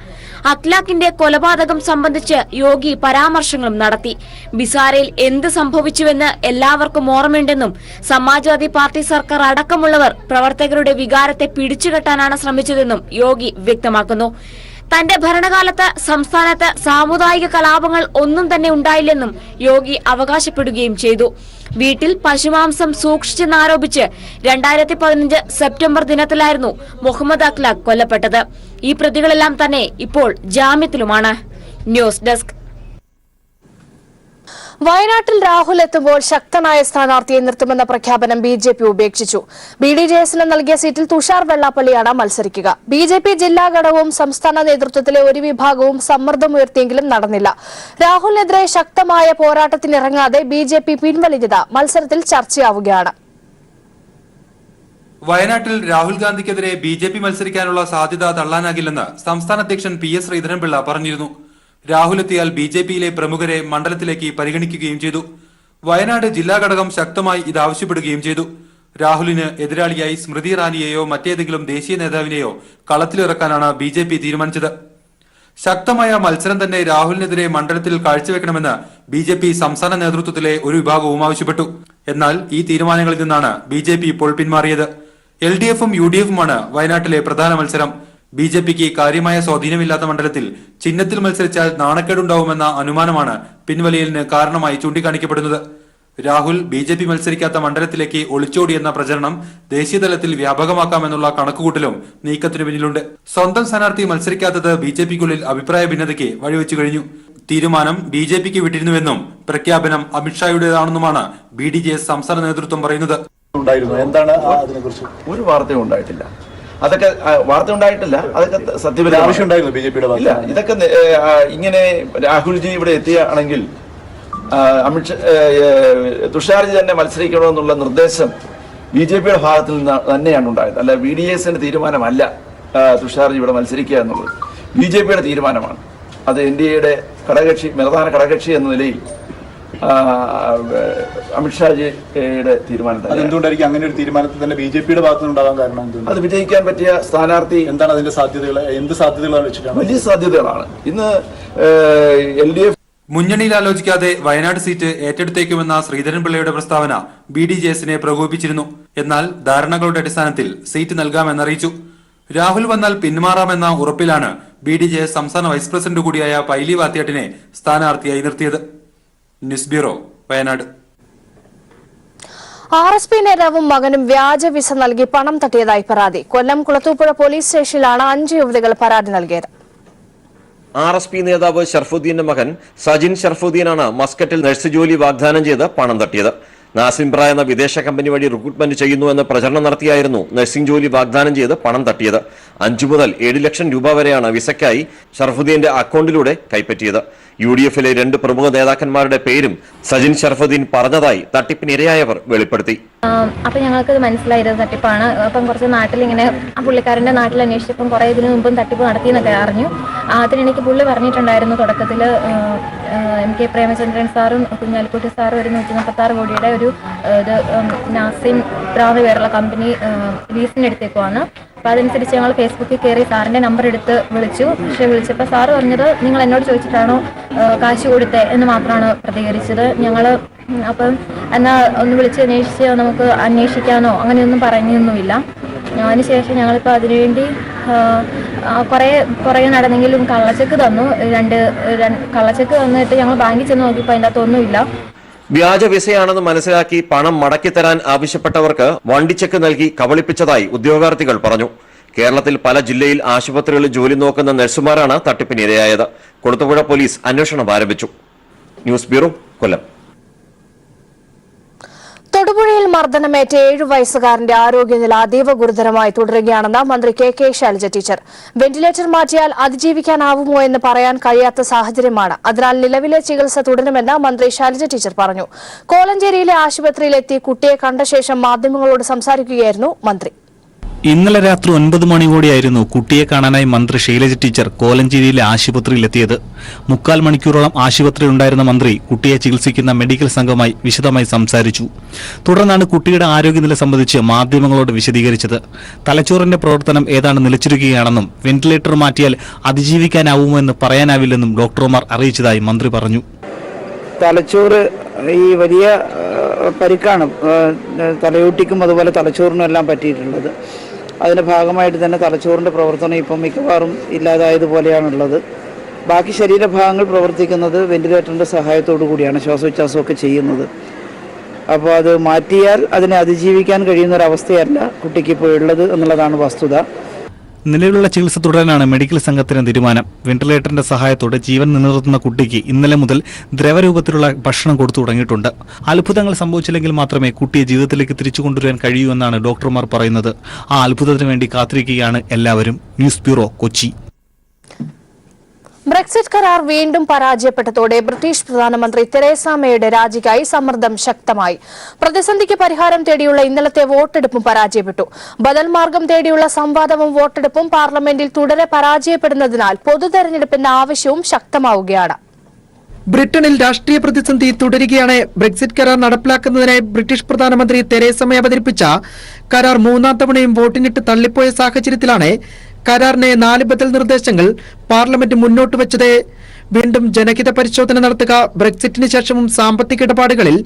അഖ്ലാഖിന്റെ കൊലപാതകം സംബന്ധിച്ച് യോഗി പരാമർശങ്ങളും നടത്തി. ബിസാരയിൽ എന്ത് സംഭവിച്ചുവെന്ന് എല്ലാവർക്കും ഓർമ്മയുണ്ടെന്നും സമാജ്വാദി പാർട്ടി സർക്കാർ അടക്കമുള്ളവർ പ്രവർത്തകരുടെ വികാരത്തെ പിടിച്ചുകെട്ടാനാണ് ശ്രമിച്ചതെന്നും യോഗി വ്യക്തമാക്കുന്നു. തന്റെ ഭരണകാലത്ത് സംസ്ഥാനത്ത് സാമുദായിക കലാപങ്ങൾ ഒന്നും തന്നെ ഉണ്ടായില്ലെന്നും യോഗി അവകാശപ്പെടുകയും ചെയ്തു. വീട്ടിൽ പശുമാംസം സൂക്ഷിച്ചെന്നാരോപിച്ച് 2015 സെപ്റ്റംബർ ദിനത്തിലായിരുന്നു മുഹമ്മദ് അഖ്ലാഖ് കൊല്ലപ്പെട്ടത്. ഈ പ്രതികളെല്ലാം തന്നെ ഇപ്പോൾ ജാമ്യത്തിലുമാണ്. News desk. വയനാട്ടിൽ രാഹുൽ എത്തുമ്പോൾ ശക്തനായ സ്ഥാനാർത്ഥിയെ നിർത്തുമെന്ന പ്രഖ്യാപനം ബി.ജെ.പി. ഉപേക്ഷിച്ചു. ബി.ഡി.ജെ.എസിന് നൽകിയ സീറ്റിൽ തുഷാർ വെള്ളാപ്പള്ളിയാണ് മത്സരിക്കുക. ബി.ജെ.പി. ജില്ലാ ഘടകവും സംസ്ഥാന നേതൃത്വത്തിലെ ഒരു വിഭാഗവും സമ്മർദ്ദമുയർത്തിയെങ്കിലും നടന്നില്ല. രാഹുലിനെതിരെ ശക്തമായ പോരാട്ടത്തിനിറങ്ങാതെ ബി.ജെ.പി. പിൻവലിഞ്ഞത് മത്സരത്തിൽ ചർച്ചയാവുകയാണ്. വയനാട്ടിൽ രാഹുൽ ഗാന്ധിക്കെതിരെ ബി.ജെ.പി. മത്സരിക്കാനുള്ള സാധ്യത തള്ളാനാകില്ലെന്ന് സംസ്ഥാന അധ്യക്ഷൻ പി.എസ്. ശ്രീധരൻപിള്ള പറഞ്ഞിരുന്നു. രാഹുൽ എത്തിയാൽ ബി.ജെ.പിയിലെ പ്രമുഖരെ മണ്ഡലത്തിലേക്ക് പരിഗണിക്കുകയും ചെയ്തു. വയനാട് ജില്ലാ ഘടകം ശക്തമായി ഇതാവശ്യപ്പെടുകയും ചെയ്തു. രാഹുലിന് എതിരാളിയായി സ്മൃതി ഇറാനിയെയോ മറ്റേതെങ്കിലും ദേശീയ നേതാവിനെയോ കളത്തിലിറക്കാനാണ് ബി.ജെ.പി. തീരുമാനിച്ചത്. ശക്തമായ മത്സരം തന്നെ രാഹുലിനെതിരെ മണ്ഡലത്തിൽ കാഴ്ചവെക്കണമെന്ന് ബി.ജെ.പി. സംസ്ഥാന നേതൃത്വത്തിലെ ഒരു വിഭാഗവും ആവശ്യപ്പെട്ടു. എന്നാൽ ഈ തീരുമാനങ്ങളിൽ നിന്നാണ് ബി.ജെ.പി. ഇപ്പോൾ പിന്മാറിയത്. എൽ.ഡി.എഫും യു.ഡി.എഫുമാണ് വയനാട്ടിലെ പ്രധാന മത്സരം. ബി.ജെ.പിക്ക് കാര്യമായ സ്വാധീനമില്ലാത്ത മണ്ഡലത്തിൽ ചിഹ്നത്തിൽ മത്സരിച്ചാൽ നാണക്കേടുണ്ടാവുമെന്ന അനുമാനമാണ് പിൻവലിയലിന് കാരണമായി ചൂണ്ടിക്കാണിക്കപ്പെടുന്നത്. രാഹുൽ ബി.ജെ.പി. മത്സരിക്കാത്ത മണ്ഡലത്തിലേക്ക് ഒളിച്ചോടിയെന്ന പ്രചരണം ദേശീയതലത്തിൽ വ്യാപകമാക്കാമെന്നുള്ള കണക്കുകൂട്ടലും നീക്കത്തിനു പിന്നിലുണ്ട്. സ്വന്തം സ്ഥാനാർത്ഥി മത്സരിക്കാത്തത് ബി.ജെ.പിക്കുള്ളിൽ അഭിപ്രായ ഭിന്നതയ്ക്ക് വഴിവെച്ചു കഴിഞ്ഞു. തീരുമാനം ബി.ജെ.പിക്ക് വിട്ടിരുന്നുവെന്നും പ്രഖ്യാപനം അമിത്ഷായുടേതാണെന്നുമാണ് ബി.ഡി.ജെ.എസ് സംസ്ഥാന നേതൃത്വം പറയുന്നത്. എന്താണ് അതിനെക്കുറിച്ച് ഒരു വാർത്തയും ഉണ്ടായിട്ടില്ല. അതൊക്കെ വാർത്ത ഉണ്ടായിട്ടില്ല. അതൊക്കെ സത്യപരം ആവശ്യമുണ്ടായിരുന്നു ബി.ജെ.പിയുടെ. ഇല്ല, ഇതൊക്കെ ഇങ്ങനെ രാഹുൽജി ഇവിടെ എത്തിയാണെങ്കിൽ തുഷാർജി തന്നെ മത്സരിക്കണമെന്നുള്ള നിർദ്ദേശം ബി.ജെ.പിയുടെ ഭാഗത്തിൽ നിന്ന് തന്നെയാണ് ഉണ്ടായത്. അല്ല, ബി.ഡി.എസിന്റെ തീരുമാനമല്ല തുഷാർജി ഇവിടെ മത്സരിക്കുക എന്നുള്ളത്. ബി.ജെ.പിയുടെ തീരുമാനമാണ്. അത് എൻ.ഡി.എയുടെ പ്രധാന ഘടകകക്ഷി എന്ന നിലയിൽ അമിത്ഷാജിയുടെ തീരുമാനം. അതെന്തുകൊണ്ടായിരിക്കും അങ്ങനെ ഒരു തീരുമാനത്തിൽ തന്നെ ബി.ജെ.പിയുടെ ഭാഗത്തുനിന്നുണ്ടാകാൻ കാരണം? അത് വിജയിക്കാൻ പറ്റിയ സ്ഥാനാർത്ഥി എന്താണ് അതിന്റെ സാധ്യതകൾ? എന്ത് സാധ്യതകളാണ് വെച്ചിട്ടാണ്? വലിയ സാധ്യതകളാണ്. ഇന്ന് എൽ.ഡി.എഫ് മുന്നണിയിൽ ആലോചിക്കാതെ വയനാട് സീറ്റ് ഏറ്റെടുത്തേക്കുമെന്ന ശ്രീധരൻപിള്ളയുടെ പ്രസ്താവന ബി.ഡി.ജെ.എസിനെ പ്രകോപിപ്പിച്ചിരുന്നു. എന്നാൽ ധാരണകളുടെ അടിസ്ഥാനത്തിൽ സീറ്റ് നൽകാമെന്നറിയിച്ചു. രാഹുൽ വന്നാൽ പിന്മാറാമെന്ന ഉറപ്പിലാണ് ബി.ഡി.ജെ.എസ് സംസ്ഥാന വൈസ് പ്രസിഡന്റ് കൂടിയായ പൈലി വാത്യാട്ടിനെ സ്ഥാനാർത്ഥിയായി നിർത്തിയത്. News bureau, Wayanad. RSP നേതാവും മകനും വ്യാജ വിസ നൽകി പണം തട്ടിയതായി പരാതി. കൊല്ലം കുളത്തൂപ്പുഴ പോലീസ് സ്റ്റേഷനിലാണ് 5 യുവതികൾ പരാതി നൽകിയത്. RSP നേതാവ് ഷർഫുദ്ദീന്റെ മകൻ സജിൻ ഷർഫുദ്ദീനാണ് മസ്കറ്റിൽ നഴ്സ് ജോലി വാഗ്ദാനം ചെയ്ത് പണം തട്ടിയത്. നാസിംബ്ര എന്ന വിദേശ കമ്പനി വഴി റിക്രൂട്ട്മെന്റ് ചെയ്യുന്നു എന്ന പ്രചരണം നടത്തിയായിരുന്നു നഴ്സിംഗ് ജോലി വാഗ്ദാനം ചെയ്ത് പണം തട്ടിയത്. 5 മുതൽ 7 ലക്ഷം രൂപ വരെയാണ് വിസയ്ക്കായി ഷർഫുദ്ദീന്റെ അക്കൗണ്ടിലൂടെ കൈപ്പറ്റിയത്. UDF-ലെ 2 പ്രമുഖ നേതാക്കന്മാരുടെ പേരും സജിൻ ഷർഫുദ്ദീൻ പറഞ്ഞതായി തട്ടിപ്പിനിരയായവർ വെളിപ്പെടുത്തി. അപ്പം ഞങ്ങൾക്ക് മനസ്സിലായത് തട്ടിപ്പാണ്. അപ്പം കുറച്ച് നാട്ടിലിങ്ങനെ പുള്ളിക്കാരൻ്റെ നാട്ടിൽ അന്വേഷിച്ചപ്പം കുറേ ഇതിനു മുമ്പും തട്ടിപ്പ് നടത്തിയെന്നൊക്കെ അറിഞ്ഞു. അതിനെനിക്ക് പുള്ളി പറഞ്ഞിട്ടുണ്ടായിരുന്നു തുടക്കത്തിൽ MK പ്രേമചന്ദ്രൻ സാറും കുഞ്ഞാലിക്കുട്ടി സാറും ഒരു 146 കോടിയുടെ ഒരു നാസിം ബ്രാന്ന് പേരുള്ള കമ്പനി ലീസിനെടുത്തേക്കുവാണ്. അപ്പോൾ അതനുസരിച്ച് ഞങ്ങൾ ഫേസ്ബുക്കിൽ കയറി സാറിൻ്റെ നമ്പർ എടുത്ത് വിളിച്ചു. പക്ഷേ വിളിച്ചപ്പോൾ സാറ് പറഞ്ഞത് നിങ്ങൾ എന്നോട് ചോദിച്ചിട്ടാണോ കാശ് കൊടുത്തേ എന്ന് മാത്രമാണ് പ്രതികരിച്ചത്. ഞങ്ങൾ അപ്പം എന്നാൽ ഒന്ന് വിളിച്ച് അന്വേഷിച്ച് നമുക്ക് അന്വേഷിക്കാനോ അങ്ങനെയൊന്നും പറഞ്ഞൊന്നുമില്ല. അതിനുശേഷം ഞങ്ങളിപ്പോൾ അതിനുവേണ്ടി കുറേ നടന്നെങ്കിലും കള്ളച്ചെക്ക് തന്നു. 2 കള്ളച്ചെക്ക് തന്നിട്ട് ഞങ്ങൾ ബാങ്കിൽ ചെന്ന് നോക്കിയപ്പോൾ അതിൻ്റെ അകത്തൊന്നുമില്ല. വ്യാജ വിസയാണെന്ന് മനസ്സിലാക്കി പണം മടക്കിത്തരാൻ ആവശ്യപ്പെട്ടവർക്ക് വണ്ടിച്ചെക്ക് നൽകി കബളിപ്പിച്ചതായി ഉദ്യോഗാർത്ഥികൾ പറഞ്ഞു. കേരളത്തിൽ പല ജില്ലയിൽ ആശുപത്രികളിൽ ജോലി നോക്കുന്ന നഴ്സുമാരാണ് തട്ടിപ്പിനിരയായത്. കൊളുത്തുപുഴ പോലീസ് അന്വേഷണം ആരംഭിച്ചു. ന്യൂസ് ബ്യൂറോ, കൊല്ലം. തൊടുപുഴയിൽ മർദ്ദനമേറ്റ 7 വയസ്സുകാരന്റെ ആരോഗ്യനില അതീവ ഗുരുതരമായി തുടരുകയാണെന്ന് മന്ത്രി കെ ശൈലജ ടീച്ചർ. വെന്റിലേറ്റർ മാറ്റിയാൽ അതിജീവിക്കാനാവുമോ എന്ന് പറയാൻ കഴിയാത്ത സാഹചര്യമാണ്. അതിനാൽ നിലവിലെ ചികിത്സ തുടരുമെന്ന് മന്ത്രി ശൈലജ ടീച്ചർ പറഞ്ഞു. കോലഞ്ചേരിയിലെ ആശുപത്രിയിലെത്തി കുട്ടിയെ കണ്ട ശേഷം മാധ്യമങ്ങളോട് സംസാരിക്കുകയായിരുന്നു മന്ത്രി. ഇന്നലെ രാത്രി 9 മണിയോടെയായിരുന്നു കുട്ടിയെ കാണാനായി മന്ത്രി ശൈലജ ടീച്ചർ കോലഞ്ചേരിയിലെ ആശുപത്രിയിലെത്തിയത്. 3/4 മണിക്കൂറോളം ആശുപത്രിയിലുണ്ടായിരുന്ന മന്ത്രി കുട്ടിയെ ചികിത്സിക്കുന്ന മെഡിക്കൽ സംഘവുമായി വിശദമായി സംസാരിച്ചു. തുടർന്നാണ് കുട്ടിയുടെ ആരോഗ്യനില സംബന്ധിച്ച് മാധ്യമങ്ങളോട് വിശദീകരിച്ചത്. തലച്ചോറിന്റെ പ്രവർത്തനം ഏതാണ്ട് നിലച്ചിരിക്കുകയാണെന്നും വെന്റിലേറ്റർ മാറ്റിയാൽ അതിജീവിക്കാനാവുമോ എന്ന് പറയാനാവില്ലെന്നും ഡോക്ടർമാർ അറിയിച്ചതായി മന്ത്രി പറഞ്ഞു. തലച്ചോറ് ഈ വലിയ പരിക്കാണ് തലയോട്ടിക്കും അതുപോലെ തലച്ചോറിനും എല്ലാം പറ്റിയിട്ടുള്ളത്. അതിൻ്റെ ഭാഗമായിട്ട് തന്നെ തലച്ചോറിൻ്റെ പ്രവർത്തനം ഇപ്പം മിക്കവാറും ഇല്ലാതായതുപോലെയാണുള്ളത്. ബാക്കി ശരീരഭാഗങ്ങൾ പ്രവർത്തിക്കുന്നത് വെന്റിലേറ്ററിൻ്റെ സഹായത്തോടു കൂടിയാണ് ശ്വാസോച്ഛ്വാസമൊക്കെ ചെയ്യുന്നത്. അപ്പോൾ അത് മാറ്റിയാൽ അതിനെ അതിജീവിക്കാൻ കഴിയുന്ന ഒരു അവസ്ഥയല്ല കുട്ടിക്ക് ഇപ്പോൾ ഉള്ളത് എന്നുള്ളതാണ് വസ്തുത. നിലവിലുള്ള ചികിത്സ തുടരാനാണ് മെഡിക്കൽ സംഘത്തിന് തീരുമാനം. വെന്റിലേറ്ററിന്റെ സഹായത്തോടെ ജീവൻ നിലനിർത്തുന്ന കുട്ടിക്ക് ഇന്നലെ മുതൽ ദ്രവരൂപത്തിലുള്ള ഭക്ഷണം കൊടുത്തു തുടങ്ങിയിട്ടുണ്ട്. അത്ഭുതങ്ങൾ സംഭവിച്ചില്ലെങ്കിൽ മാത്രമേ കുട്ടിയെ ജീവിതത്തിലേക്ക് തിരിച്ചു കൊണ്ടുവരാൻ കഴിയൂ എന്നാണ് ഡോക്ടർമാർ പറയുന്നത്. ആ അത്ഭുതത്തിന് വേണ്ടി കാത്തിരിക്കുകയാണ് എല്ലാവരും. News bureau, Kochi. ബ്രെക്സിറ്റ് കരാർ വീണ്ടും പരാജയപ്പെട്ടതോടെ ബ്രിട്ടീഷ് പ്രധാനമന്ത്രി തെരേസ മേയുടെ രാജിക്കായി സമ്മർദ്ദം ശക്തമായി. പ്രതിസന്ധിക്ക് പരിഹാരം തേടിയുള്ള ഇന്നലത്തെ വോട്ടെടുപ്പും പരാജയപ്പെട്ടു. ബദൽ മാർഗം തേടിയുള്ള സംവാദവും വോട്ടെടുപ്പും പാർലമെന്റിൽ തുടരെ പരാജയപ്പെടുന്നതിനാൽ പൊതുതെരഞ്ഞെടുപ്പിന്റെ ആവശ്യവും ശക്തമാവുകയാണ്. ബ്രിട്ടനിൽ രാഷ്ട്രീയ പ്രതിസന്ധി തുടരുകയാണ്. ബ്രെക്സിറ്റ് കരാർ നടപ്പിലാക്കുന്നതിനായി ബ്രിട്ടീഷ് പ്രധാനമന്ത്രി തെരേസ മേ അവതരിപ്പിച്ച കരാർ 3ാം തവണയും വോട്ടിനിട്ട് തള്ളിപ്പോയ സാഹചര്യത്തിലാണ് കരാറിനെ 4 ബദൽ നിർദ്ദേശങ്ങൾ പാർലമെന്റ് മുന്നോട്ട് വെച്ചത്. വീണ്ടും ജനഹിത പരിശോധന നടത്തുക, ബ്രെക്സിറ്റിന് ശേഷവും സാമ്പത്തിക ഇടപാടുകളിൽ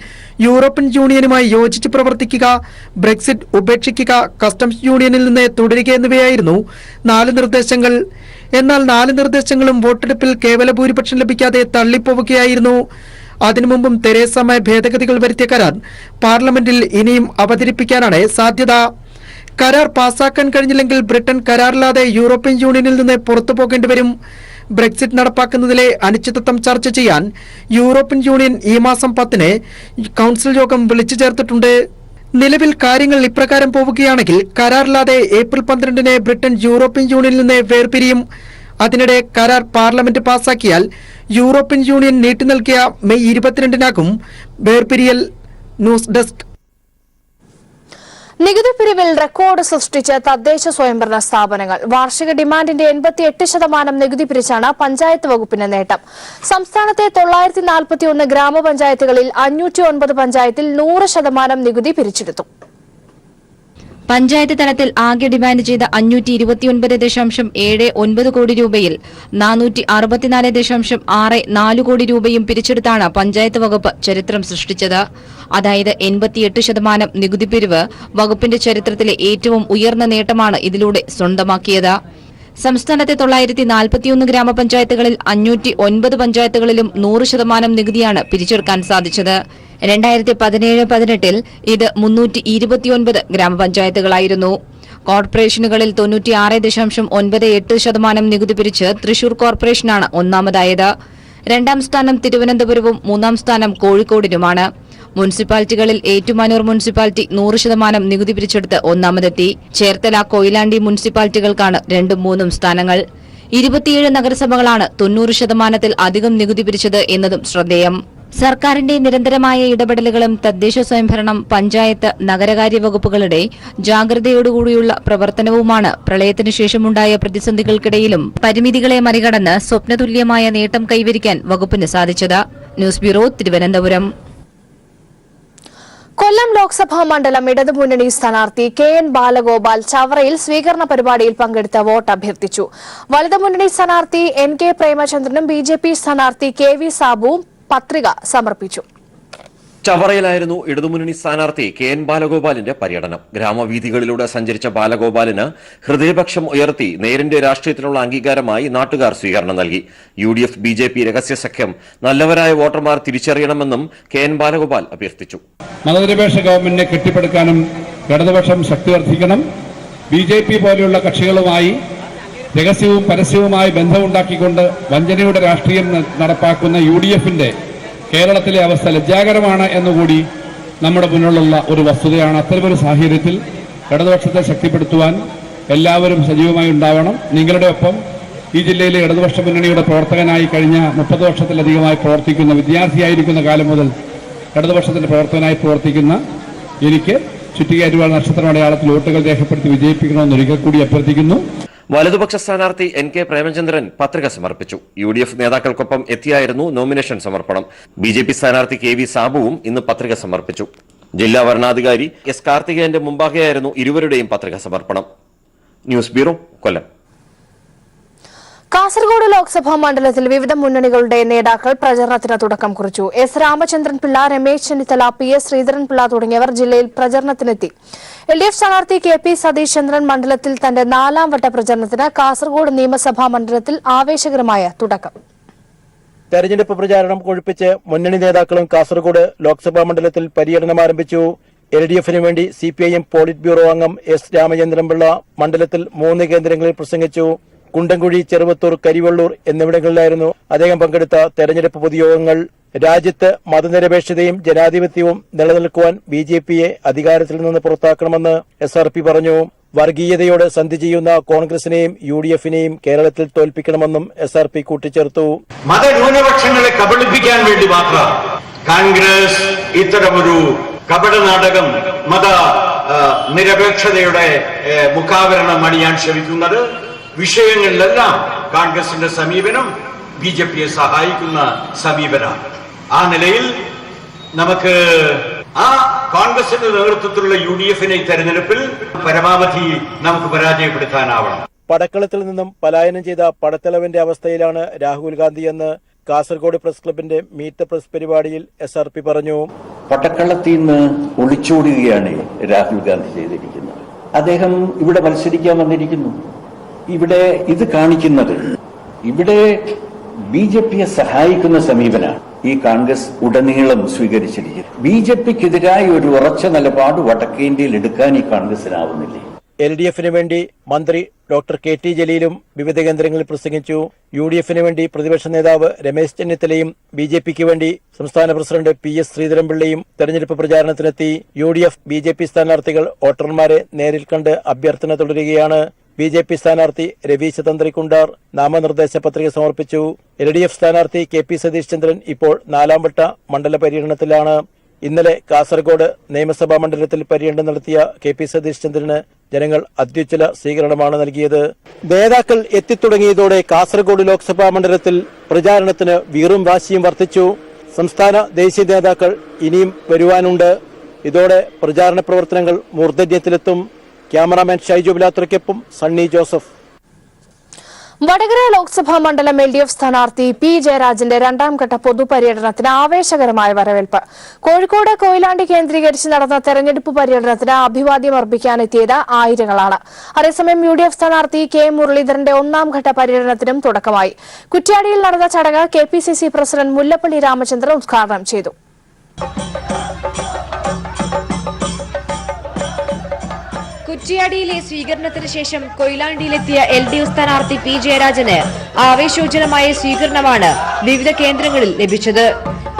യൂറോപ്യൻ യൂണിയനുമായി യോജിച്ച് പ്രവർത്തിക്കുക, ബ്രെക്സിറ്റ് ഉപേക്ഷിക്കുക, കസ്റ്റംസ് യൂണിയനിൽ നിന്ന് തുടരുക എന്നിവയായിരുന്നു 4 നിർദ്ദേശങ്ങൾ. എന്നാൽ 4 നിർദ്ദേശങ്ങളും വോട്ടെടുപ്പിൽ കേവല ഭൂരിപക്ഷം ലഭിക്കാതെ തള്ളിപ്പോവുകയായിരുന്നു. അതിനു മുമ്പും തെരേസ മേ ഭേദഗതികൾ വരുത്തിയ കരാർ പാർലമെന്റിൽ ഇനിയും അവതരിപ്പിക്കാനാണ് സാധ്യത. കരാർ പാസാക്കാൻ കഴിഞ്ഞില്ലെങ്കിൽ ബ്രിട്ടൻ കരാറില്ലാതെ യൂറോപ്യൻ യൂണിയനിൽ നിന്ന് പുറത്തു പോകേണ്ടി വരും. ബ്രെക്സിറ്റ് നടപ്പാക്കുന്നതിലെ അനിശ്ചിതത്വം ചർച്ച ചെയ്യാൻ യൂറോപ്യൻ യൂണിയൻ ഈ മാസം 10-ന് കൗൺസിൽ യോഗം വിളിച്ചു ചേർത്തിട്ടുണ്ട്. നിലവിൽ കാര്യങ്ങൾ ഇപ്രകാരം പോവുകയാണെങ്കിൽ കരാറില്ലാതെ ഏപ്രിൽ 12-ന് ബ്രിട്ടൻ യൂറോപ്യൻ യൂണിയനിൽ നിന്ന് വേർപിരിയും. അതിനിടെ കരാർ പാർലമെന്റ് പാസാക്കിയാൽ യൂറോപ്യൻ യൂണിയൻ നീട്ടി നൽകിയ മെയ് 22-നാകും വേർപിരിയൽ. News desk. നികുതി പിരിവിൽ റെക്കോർഡ് സൃഷ്ടിച്ച തദ്ദേശ സ്വയംഭരണ സ്ഥാപനങ്ങൾ. വാർഷിക ഡിമാൻഡിന്റെ 88% നികുതി പിരിച്ചാണ് പഞ്ചായത്ത് വകുപ്പിന്റെ നേട്ടം. സംസ്ഥാനത്തെ 941 ഗ്രാമപഞ്ചായത്തുകളിൽ 509 പഞ്ചായത്തിൽ 100% നികുതി പിരിച്ചെടുത്തു. പഞ്ചായത്ത് തലത്തിൽ ആകെ ഡിമാൻഡ് ചെയ്ത 529.79 കോടി രൂപയിൽ 464.64 കോടി രൂപയും പിരിച്ചെടുത്താണ് പഞ്ചായത്ത് വകുപ്പ് ചരിത്രം സൃഷ്ടിച്ചത്. അതായത് 88% നികുതി പിരിവ് വകുപ്പിന്റെ ചരിത്രത്തിലെ ഏറ്റവും ഉയർന്ന നേട്ടമാണ് ഇതിലൂടെ സ്വന്തമാക്കിയത്. സംസ്ഥാനത്തെ 941 ഗ്രാമപഞ്ചായത്തുകളിൽ 509 പഞ്ചായത്തുകളിലും 100% നികുതിയാണ് പിരിച്ചെടുക്കാൻ സാധിച്ചത്. 2017-18 ഇത് 329 ഗ്രാമപഞ്ചായത്തുകളായിരുന്നു. കോർപ്പറേഷനുകളിൽ 96.98% നികുതി പിരിച്ച് തൃശൂർ കോർപ്പറേഷനാണ് ഒന്നാമതായത്. 2ാം സ്ഥാനം തിരുവനന്തപുരവും 3ാം സ്ഥാനം കോഴിക്കോടിനുമാണ്. മുനിസിപ്പാലിറ്റികളിൽ ഏറ്റുമാനൂർ മുനിസിപ്പാലിറ്റി 100% നികുതി പിരിച്ചെടുത്ത് ഒന്നാമതെത്തി. ചേർത്തല, കൊയിലാണ്ടി മുനിസിപ്പാലിറ്റികൾക്കാണ് 2ഉം 3ഉം സ്ഥാനങ്ങൾ. 27 നഗരസഭകളാണ് 90% അധികം നികുതി പിരിച്ചത് എന്നതും ശ്രദ്ധേയം. സർക്കാരിന്റെ നിരന്തരമായ ഇടപെടലുകളും തദ്ദേശ സ്വയംഭരണം, പഞ്ചായത്ത്, നഗരകാര്യ വകുപ്പുകളുടെ ജാഗ്രതയോടുകൂടിയുള്ള പ്രവർത്തനവുമാണ് പ്രളയത്തിനു ശേഷമുണ്ടായ പ്രതിസന്ധികൾക്കിടയിലും പരിമിതികളെ മറികടന്ന് സ്വപ്നതുല്യമായ നേട്ടം കൈവരിക്കാൻ വകുപ്പിന് സാധിച്ചത്. News bureau, Thiruvananthapuram. കൊല്ലം ലോക്സഭാ മണ്ഡലം ഇടതുമുന്നണി സ്ഥാനാർത്ഥി KN ബാലഗോപാൽ ചവറയിൽ സ്വീകരണ പരിപാടിയിൽ പങ്കെടുത്ത് വോട്ട് അഭ്യർത്ഥിച്ചു. വനിതാമുന്നണി സ്ഥാനാർത്ഥി NK പ്രേമചന്ദ്രനും BJP സ്ഥാനാർത്ഥി KV സാബുവും പത്രിക സമർപ്പിച്ചു. ചവറയിലായിരുന്നു ഇടതുമുന്നണി സ്ഥാനാർത്ഥി KN ബാലഗോപാലിന്റെ പര്യടനം. ഗ്രാമവീഥികളിലൂടെ സഞ്ചരിച്ച ബാലഗോപാലിന് ഹൃദയപക്ഷം ഉയർത്തി നേരിന്റെ രാഷ്ട്രീയത്തിനുള്ള അംഗീകാരമായി നാട്ടുകാർ സ്വീകരണം നൽകി. UDF BJP രഹസ്യ സഖ്യം നല്ലവരായ വോട്ടർമാർ തിരിച്ചറിയണമെന്നും KN ബാലഗോപാൽ അഭ്യർത്ഥിച്ചു. മതനിരപേക്ഷ ഗവൺമെന്റിനെ കെട്ടിപ്പടുക്കാനും ഇടതുപക്ഷം ശക്തി വർദ്ധിക്കണം. BJP പോലെയുള്ള കക്ഷികളുമായി രഹസ്യവും പരസ്യവുമായി ബന്ധമുണ്ടാക്കിക്കൊണ്ട് വഞ്ചനയുടെ രാഷ്ട്രീയം നടപ്പാക്കുന്ന UDFന്റെ കേരളത്തിലെ അവസ്ഥ ലജ്ജാകരമാണ് എന്നുകൂടി നമ്മുടെ മുന്നിലുള്ള ഒരു വസ്തുതയാണ്. അത്തരമൊരു സാഹചര്യത്തിൽ ഇടതുപക്ഷത്തെ ശക്തിപ്പെടുത്തുവാൻ എല്ലാവരും സജീവമായി ഉണ്ടാവണം. നിങ്ങളുടെ ഒപ്പം ഈ ജില്ലയിലെ ഇടതുപക്ഷ മുന്നണിയുടെ പ്രവർത്തകനായി കഴിഞ്ഞ 30 വർഷത്തിലധികമായി പ്രവർത്തിക്കുന്ന, വിദ്യാർത്ഥിയായിരിക്കുന്ന കാലം മുതൽ ഇടതുപക്ഷത്തിന്റെ പ്രവർത്തകനായി പ്രവർത്തിക്കുന്ന എനിക്ക് ചുറ്റികയറ്റുവാൻ നക്ഷത്ര അടയാളത്തിൽ വോട്ടുകൾ രേഖപ്പെടുത്തി വിജയിപ്പിക്കണമെന്ന് ഒരിക്കൽ കൂടി അഭ്യർത്ഥിക്കുന്നു. വലതുപക്ഷ സ്ഥാനാർത്ഥി NK പ്രേമചന്ദ്രൻ പത്രിക സമർപ്പിച്ചു. UDF നേതാക്കൾക്കൊപ്പം എത്തിയായിരുന്നു നോമിനേഷൻ സമർപ്പണം. BJP സ്ഥാനാർത്ഥി KV സാബുവും ഇന്ന് പത്രിക സമർപ്പിച്ചു. ജില്ലാ വരണാധികാരി S കാർത്തികേയന്റെ മുമ്പാകെയായിരുന്നു ഇരുവരുടെയും പത്രിക സമർപ്പണം. ന്യൂസ് ബ്യൂറോ, കൊല്ലം. കാസർഗോഡ് ലോക്സഭാ മണ്ഡലത്തിൽ വിവിധ മുന്നണികളുടെ നേതാക്കൾ പ്രചരണത്തിന് തുടക്കം കുറിച്ചു. S രാമചന്ദ്രൻ പിള്ള, രമേശ് ചെന്നിത്തല, PS ശ്രീധരൻപിള്ള തുടങ്ങിയവർ ജില്ലയിൽ പ്രചരണത്തിനെത്തി. LDF സ്ഥാനാർത്ഥി KP സതീഷ് ചന്ദ്രൻ മണ്ഡലത്തിൽ തന്റെ 4ാം വട്ട പ്രചരണത്തിന് കാസർഗോഡ് നിയമസഭാ മണ്ഡലത്തിൽ ആവേശകരമായ തുടക്കം. തെരഞ്ഞെടുപ്പ് പ്രചാരണം കൊഴുപ്പിച്ച് മുന്നണി നേതാക്കളും കാസർഗോഡ് ലോക്സഭാ മണ്ഡലത്തിൽ പര്യടനം ആരംഭിച്ചു. LDFന് വേണ്ടി CPIM പോളിറ്റ് ബ്യൂറോ അംഗം S രാമചന്ദ്രൻ പിള്ള മണ്ഡലത്തിൽ 3 കേന്ദ്രങ്ങളിൽ പ്രസംഗിച്ചു. കുണ്ടൻകുഴി, ചെറുവത്തൂർ, കരിവള്ളൂർ എന്നിവിടങ്ങളിലായിരുന്നു അദ്ദേഹം പങ്കെടുത്ത തെരഞ്ഞെടുപ്പ് പൊതുയോഗങ്ങൾ. രാജ്യത്ത് മതനിരപേക്ഷതയും ജനാധിപത്യവും നിലനിൽക്കുവാൻ BJPയെ അധികാരത്തിൽ നിന്ന് പുറത്താക്കണമെന്ന് SRP പറഞ്ഞു. വർഗീയതയോട് സന്ധി ചെയ്യുന്ന കോൺഗ്രസിനെയും UDFനെയും കേരളത്തിൽ തോൽപ്പിക്കണമെന്നും SRP കൂട്ടിച്ചേർത്തു. മതന്യൂനപക്ഷങ്ങളെ കബളിപ്പിക്കാൻ വേണ്ടി മാത്രം കോൺഗ്രസ് ഇത്തരമൊരു കപട നാടകം മത നിരപേക്ഷതയുടെ മുഖാവരണം അണിയാൻ ശ്രമിക്കുന്നത്. വിഷയങ്ങളിലെല്ലാം കോൺഗ്രസിന്റെ സമീപനം BJPയെ സഹായിക്കുന്ന സമീപനമാണ്. ആ നിലയിൽ നമുക്ക് ആ കോൺഗ്രസിന്റെ നേതൃത്വത്തിലുള്ള UDFനെ തെരഞ്ഞെടുപ്പിൽ പരമാവധി നമുക്ക് പരാജയപ്പെടുത്താനാവണം. പടക്കളത്തിൽ നിന്നും പലായനം ചെയ്ത പടത്തലവന്റെ അവസ്ഥയിലാണ് രാഹുൽ ഗാന്ധിയെന്ന് കാസർഗോഡ് പ്രസ് ക്ലബിന്റെ മീറ്റ് പ്രസ് പരിപാടിയിൽ SRP പറഞ്ഞു. പടക്കളത്തിൽ നിന്ന് ഒളിച്ചോടുകയാണ് രാഹുൽ ഗാന്ധി ചെയ്തിരിക്കുന്നത്. അദ്ദേഹം ഇവിടെ മത്സരിക്കാൻ വന്നിരിക്കുന്നു. ഇവിടെ ഇത് കാണിക്കുന്നത് ഇവിടെ BJPയെ സഹായിക്കുന്ന സമീപനമാണ് ഈ കോൺഗ്രസ് ഉടനീളം സ്വീകരിച്ചിരിക്കുന്നത്. BJPക്കെതിരായ ഒരു ഉറച്ച നിലപാട് വടക്കേന്ത്യയിൽ എടുക്കാൻ ഈ കോൺഗ്രസിനാവുന്നില്ലേ. LDFന് വേണ്ടി മന്ത്രി ഡോക്ടർ KT ജലീലും വിവിധ കേന്ദ്രങ്ങളിൽ പ്രസംഗിച്ചു. UDFന് വേണ്ടി പ്രതിപക്ഷ നേതാവ് രമേശ് ചെന്നിത്തലയും BJPക്ക് വേണ്ടി സംസ്ഥാന പ്രസിഡന്റ് PS ശ്രീധരൻപിള്ളയും തെരഞ്ഞെടുപ്പ് പ്രചാരണത്തിനെത്തി. UDF BJP സ്ഥാനാർത്ഥികൾ വോട്ടർമാരെ നേരിൽ കണ്ട് അഭ്യർത്ഥന തുടരുകയാണ്. BJP സ്ഥാനാർത്ഥി രവീശ തന്ത്രിക്കുണ്ടാർ നാമനിർദ്ദേശ പത്രിക സമർപ്പിച്ചു. LDF സ്ഥാനാർത്ഥി KP സതീഷ് ചന്ദ്രൻ ഇപ്പോൾ 4ാം വട്ട മണ്ഡല പര്യടനത്തിലാണ്. ഇന്നലെ കാസർഗോഡ് നിയമസഭാ മണ്ഡലത്തിൽ പര്യടനം നടത്തിയ KP സതീഷ് ചന്ദ്രന് ജനങ്ങൾ അത്യുജ്വല സ്വീകരണമാണ് നൽകിയത്. നേതാക്കൾ എത്തിത്തുടങ്ങിയതോടെ കാസർഗോഡ് ലോക്സഭാ മണ്ഡലത്തിൽ പ്രചാരണത്തിന് വീറും വാശിയും വർദ്ധിച്ചു. സംസ്ഥാന ദേശീയ നേതാക്കൾ ഇനിയും വരുവാനുണ്ട്. ഇതോടെ പ്രചാരണ പ്രവർത്തനങ്ങൾ മൂർധന്യത്തിലെത്തും. ക്യാമറാമാൻ ഷൈജു ബിലാത്രയ്ക്കൊപ്പം സണ്ണി ജോസഫ്. വടകര ലോക്സഭാ മണ്ഡലം LDF സ്ഥാനാർത്ഥി P ജയരാജന്റെ 2ാം ഘട്ട പൊതുപര്യടനത്തിന് ആവേശകരമായ വരവേൽപ്പ്. കോഴിക്കോട് കൊയിലാണ്ടി കേന്ദ്രീകരിച്ച് നടന്ന തെരഞ്ഞെടുപ്പ് പര്യടനത്തിന് അഭിവാദ്യം അർപ്പിക്കാനെത്തിയത് ആയിരങ്ങളാണ്. അതേസമയം UDF സ്ഥാനാർത്ഥി K മുരളീധരന്റെ 1ാം ഘട്ട പര്യടനത്തിനും തുടക്കമായി. കുറ്റ്യാടിയിൽ നടന്ന ചടങ്ങ് KPCC പ്രസിഡന്റ് മുല്ലപ്പള്ളി രാമചന്ദ്രൻ ഉദ്ഘാടനം ചെയ്തു. കുറ്റ്യാടിയിലെ സ്വീകരണത്തിന് ശേഷം കൊയിലാണ്ടിയിലെത്തിയ LDF സ്ഥാനാർത്ഥി P ജയരാജന് ആവേശോജ്വലമായ സ്വീകരണമാണ് വിവിധ കേന്ദ്രങ്ങളിൽ ലഭിച്ചത്.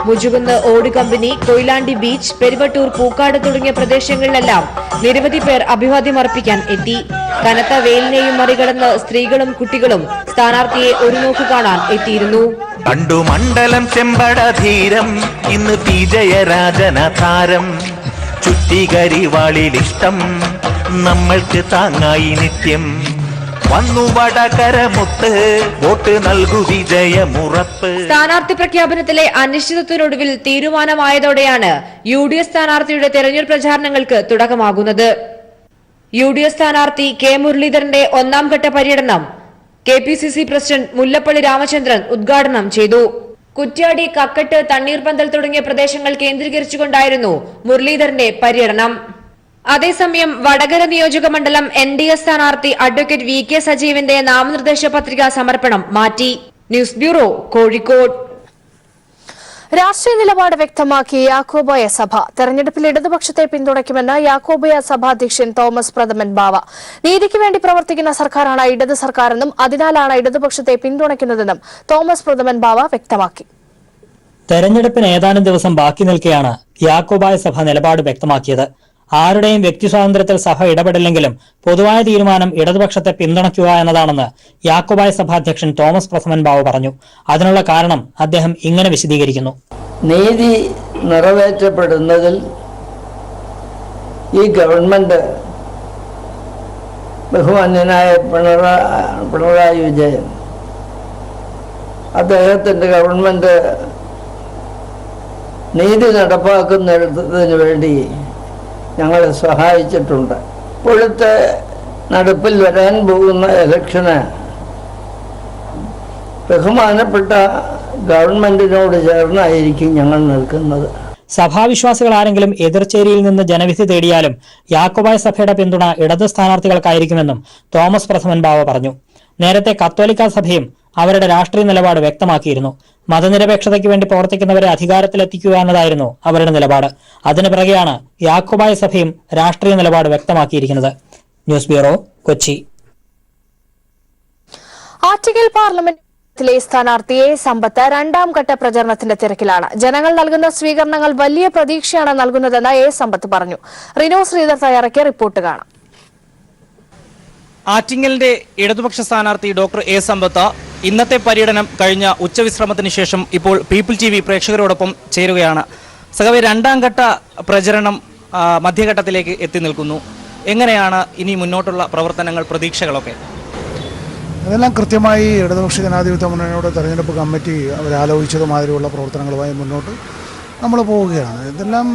മുജുകുന്ന് ഓട് കമ്പനി, കൊയിലാണ്ടി ബീച്ച്, പെരുവട്ടൂർ, പൂക്കാട് തുടങ്ങിയ പ്രദേശങ്ങളിലെല്ലാം നിരവധി പേർ അഭിവാദ്യമർപ്പിക്കാൻ എത്തി. കനത്ത വെയിലിനെയും മറികടന്ന് സ്ത്രീകളും കുട്ടികളും സ്ഥാനാർത്ഥിയെ ഒരു നോക്ക് കാണാൻ എത്തിയിരുന്നു. കണ്ടു മണ്ഡലം ചെമ്പടധീരം, ഇന്ന് P ജയരാജന താരം. ചുറ്റികരിവാളിലിഷ്ടം നമ്മൾക്ക് താങ്ങായി നിത്യം. വന്നു വടകരമുത്ത് വോട്ട് നൽകു വിജയമുറപ്പ്. സ്ഥാനാർത്ഥി പ്രഖ്യാപനത്തിലെ അനിശ്ചിതത്വത്തിനൊടുവിൽ തീരുമാനമായതോടെയാണ് UDF സ്ഥാനാർത്ഥിയുടെ തെരഞ്ഞെടുപ്പ് പ്രചാരണങ്ങൾക്ക് തുടക്കമാകുന്നത്. UDF സ്ഥാനാർത്ഥി K മുരളീധരന്റെ 1ാം ഘട്ട പര്യടനം KPCC പ്രസിഡന്റ് മുല്ലപ്പള്ളി രാമചന്ദ്രൻ ഉദ്ഘാടനം ചെയ്തു. കുറ്റ്യാടി, കക്കട്ട്, തണ്ണീർപന്തൽ തുടങ്ങിയ പ്രദേശങ്ങൾ കേന്ദ്രീകരിച്ചുകൊണ്ടായിരുന്നു മുരളീധരന്റെ പര്യടനം. അതേസമയം വടകര നിയോജക മണ്ഡലം NDA സ്ഥാനാർത്ഥി അഡ്വക്കേറ്റ് VK സജീവിന്റെ നാമനിർദ്ദേശ പത്രിക സമർപ്പണം മാറ്റി. News bureau, Kozhikode. രാഷ്ട്രീയ നിലപാട് വ്യക്തമാക്കി യാക്കോബായ സഭ. തെരഞ്ഞെടുപ്പിൽ ഇടതുപക്ഷത്തെ പിന്തുണയ്ക്കുമെന്ന് യാക്കോബായ സഭാധ്യക്ഷൻ തോമസ് പ്രഥമൻ ബാവ. നീതിക്ക് വേണ്ടി പ്രവർത്തിക്കുന്ന സർക്കാരാണ് ഇടത് സർക്കാരെന്നും അതിനാലാണ് ഇടതുപക്ഷത്തെ പിന്തുണയ്ക്കുന്നതെന്നും തോമസ് പ്രഥമൻ ബാവ വ്യക്തമാക്കി. തെരഞ്ഞെടുപ്പിന് ഏതാനും ദിവസം ബാക്കി നിൽക്കെയാണ് യാക്കോബായ സഭ നിലപാട് വ്യക്തമാക്കിയത്. ആരുടെയും വ്യക്തി സ്വാതന്ത്ര്യത്തിൽ സഭ ഇടപെടില്ലെങ്കിലും പൊതുവായ തീരുമാനം ഇടതുപക്ഷത്തെ പിന്തുണയ്ക്കുക എന്നതാണെന്ന് യാക്കോബായ സഭാധ്യക്ഷൻ തോമസ് പ്രഥമൻ ബാവ പറഞ്ഞു. അതിനുള്ള കാരണം അദ്ദേഹം ഇങ്ങനെ വിശദീകരിക്കുന്നു. നീതി നിറവേറ്റപ്പെടുന്നതിൽ ഈ ഗവൺമെന്റ് ബഹുമാന്യനായ പിണറായി വിജയൻ അദ്ദേഹത്തിന്റെ ഗവൺമെന്റ് നീതി നടപ്പാക്കുന്നതിന് വേണ്ടി ഞങ്ങളെ സഹായിച്ചിട്ടുണ്ട്. ഇപ്പോഴത്തെ നടപ്പിൽ വരാൻ പോകുന്ന ഇലക്ഷന് ബഹുമാനപ്പെട്ട ഗവൺമെന്റിനോട് ചേർന്നായിരിക്കും ഞങ്ങൾ നിൽക്കുന്നത്. സഭാവിശ്വാസികൾ ആരെങ്കിലും എതിർചേരിയിൽ നിന്ന് ജനവിധി തേടിയാലും യാക്കോബായ സഭയുടെ പിന്തുണ ഇടത് സ്ഥാനാർത്ഥികൾക്കായിരിക്കുമെന്നും തോമസ് പ്രഥമൻ ബാവ പറഞ്ഞു. നേരത്തെ കത്തോലിക്ക സഭയും അവരുടെ രാഷ്ട്രീയ നിലപാട് വ്യക്തമാക്കിയിരുന്നു. മതനിരപേക്ഷതയ്ക്ക് വേണ്ടി പ്രവർത്തിക്കുന്നവരെ അധികാരത്തിലെത്തിക്കുക എന്നതായിരുന്നു അവരുടെ നിലപാട്. അതിനു പിറകെയാണ് യാക്കോബായ സഭയും രാഷ്ട്രീയ നിലപാട് വ്യക്തമാക്കിയിരിക്കുന്നത്. News bureau, Kochi. ആറ്റിങ്ങൽ പാർലമെന്റിലെ സ്ഥാനാർത്ഥി എ സമ്പത്ത് രണ്ടാം ഘട്ട പ്രചരണത്തിന്റെ തിരക്കിലാണ്. ജനങ്ങൾ നൽകുന്ന സ്വീകരണങ്ങൾ വലിയ പ്രതീക്ഷയാണ് നൽകുന്നതെന്ന് എ സമ്പത്ത് പറഞ്ഞു. റിനോ ശ്രീധർ തയ്യാറാക്കിയ റിപ്പോർട്ട് കാണാം. ആറ്റിങ്ങലിന്റെ ഇടതുപക്ഷ സ്ഥാനാർത്ഥി ഡോക്ടർ എ സമ്പത്ത് ഇന്നത്തെ പര്യടനം കഴിഞ്ഞ ഉച്ചവിശ്രമത്തിന് ശേഷം ഇപ്പോൾ പീപ്പിൾ TV പ്രേക്ഷകരോടൊപ്പം ചേരുകയാണ്. സഖാവേ, രണ്ടാം ഘട്ട പ്രചരണം മധ്യഘട്ടത്തിലേക്ക് എത്തി നിൽക്കുന്നു. എങ്ങനെയാണ് ഇനി മുന്നോട്ടുള്ള പ്രവർത്തനങ്ങൾ, പ്രതീക്ഷകളൊക്കെ? അതെല്ലാം കൃത്യമായി ഇടതുപക്ഷ ജനാധിപത്യ മുന്നണിയുടെ തെരഞ്ഞെടുപ്പ് കമ്മിറ്റി അവരാലോചിച്ചതുമാതിരിയുള്ള പ്രവർത്തനങ്ങളുമായി മുന്നോട്ട് നമ്മൾ പോവുകയാണ്. ഇതെല്ലാം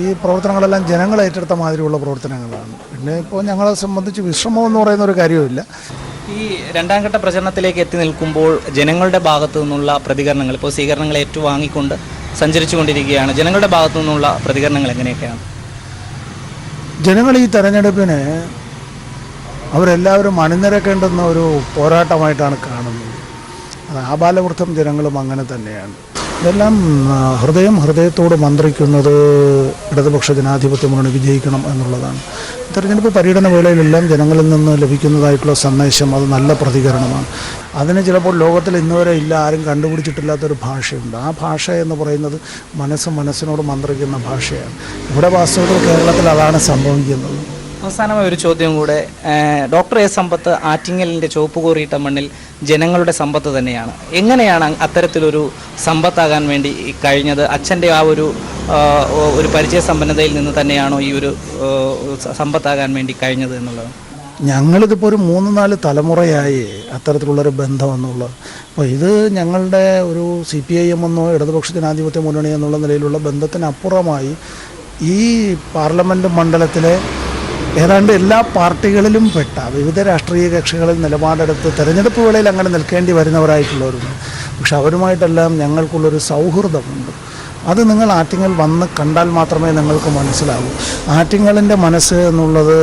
ഈ പ്രവർത്തനങ്ങളെല്ലാം ജനങ്ങൾ ഏറ്റെടുത്ത മാതിരിയുള്ള പ്രവർത്തനങ്ങളാണ്. പിന്നെ ഇപ്പോൾ ഞങ്ങളെ സംബന്ധിച്ച് വിശ്രമം എന്ന് പറയുന്ന ഒരു കാര്യമില്ല. ഈ രണ്ടാം ഘട്ട പ്രചരണത്തിലേക്ക് എത്തി നിൽക്കുമ്പോൾ ജനങ്ങളുടെ ഭാഗത്തു നിന്നുള്ള പ്രതികരണങ്ങൾ, ഇപ്പോൾ സ്വീകരണങ്ങൾ ഏറ്റുവാങ്ങിക്കൊണ്ട് സഞ്ചരിച്ചു കൊണ്ടിരിക്കുകയാണ്. ജനങ്ങളുടെ ഭാഗത്തു നിന്നുള്ള പ്രതികരണങ്ങൾ എങ്ങനെയൊക്കെയാണ്? ജനങ്ങൾ ഈ തെരഞ്ഞെടുപ്പിനെ അവരെല്ലാവരും അണിനിരക്കേണ്ടുന്ന ഒരു പോരാട്ടമായിട്ടാണ് കാണുന്നത്. അത് ആബാലവൃദ്ധം ജനങ്ങളും അങ്ങനെ തന്നെയാണ്. ഇതെല്ലാം ഹൃദയത്തോട് മന്ത്രിക്കുന്നത് ഇടതുപക്ഷ ജനാധിപത്യ മുന്നണി വിജയിക്കണം എന്നുള്ളതാണ്. തെരഞ്ഞെടുപ്പ് പര്യടന വേളയിലെല്ലാം ജനങ്ങളിൽ നിന്ന് ലഭിക്കുന്നതായിട്ടുള്ള സന്ദേശം അത് നല്ല പ്രതികരണമാണ്. അതിന് ചിലപ്പോൾ ലോകത്തിൽ ഇന്നുവരെ ആരും കണ്ടുപിടിച്ചിട്ടില്ലാത്തൊരു ഭാഷയുണ്ട്. ആ ഭാഷ എന്ന് പറയുന്നത് മനസ്സിനോട് മന്ത്രിക്കുന്ന ഭാഷയാണ്. ഇവിടെ വാസ്തവത്തിൽ കേരളത്തിൽ അതാണ് സംഭവിക്കുന്നത്. അവസാനമായ ഒരു ചോദ്യം കൂടെ. ഡോക്ടർ എ സമ്പത്ത് ആറ്റിങ്ങലിൻ്റെ ചുവപ്പ് കോറിയിട്ട മണ്ണിൽ ജനങ്ങളുടെ സമ്പത്ത് തന്നെയാണ്. എങ്ങനെയാണ് അത്തരത്തിലൊരു സമ്പത്താകാൻ വേണ്ടി കഴിഞ്ഞത്? അച്ഛൻ്റെ ആ ഒരു പരിചയ സമ്പന്നതയിൽ നിന്ന് തന്നെയാണോ ഈ ഒരു സമ്പത്താകാൻ വേണ്ടി കഴിഞ്ഞത് എന്നുള്ളത്? ഞങ്ങളിതിപ്പോൾ ഒരു 3-4 തലമുറയായി അത്തരത്തിലുള്ളൊരു ബന്ധം എന്നുള്ളത്. അപ്പോൾ ഇത് ഞങ്ങളുടെ ഒരു CPIM എന്നോ ഇടതുപക്ഷ ജനാധിപത്യ മുന്നണി എന്നുള്ള നിലയിലുള്ള ബന്ധത്തിനപ്പുറമായി ഈ പാർലമെൻറ്റ് മണ്ഡലത്തിലെ ഏതാണ്ട് എല്ലാ പാർട്ടികളിലും പെട്ട വിവിധ രാഷ്ട്രീയ കക്ഷികളിൽ നിലപാടെടുത്ത് തെരഞ്ഞെടുപ്പ് വേളയിൽ അങ്ങനെ നിൽക്കേണ്ടി വരുന്നവരായിട്ടുള്ളവരുണ്ട്. പക്ഷെ അവരുമായിട്ടെല്ലാം ഞങ്ങൾക്കുള്ളൊരു സൗഹൃദമുണ്ട്. അത് നിങ്ങൾ ആറ്റിങ്ങൽ വന്ന് കണ്ടാൽ മാത്രമേ നിങ്ങൾക്ക് മനസ്സിലാവൂ. ആറ്റിങ്ങലിൻ്റെ മനസ്സ് എന്നുള്ളത്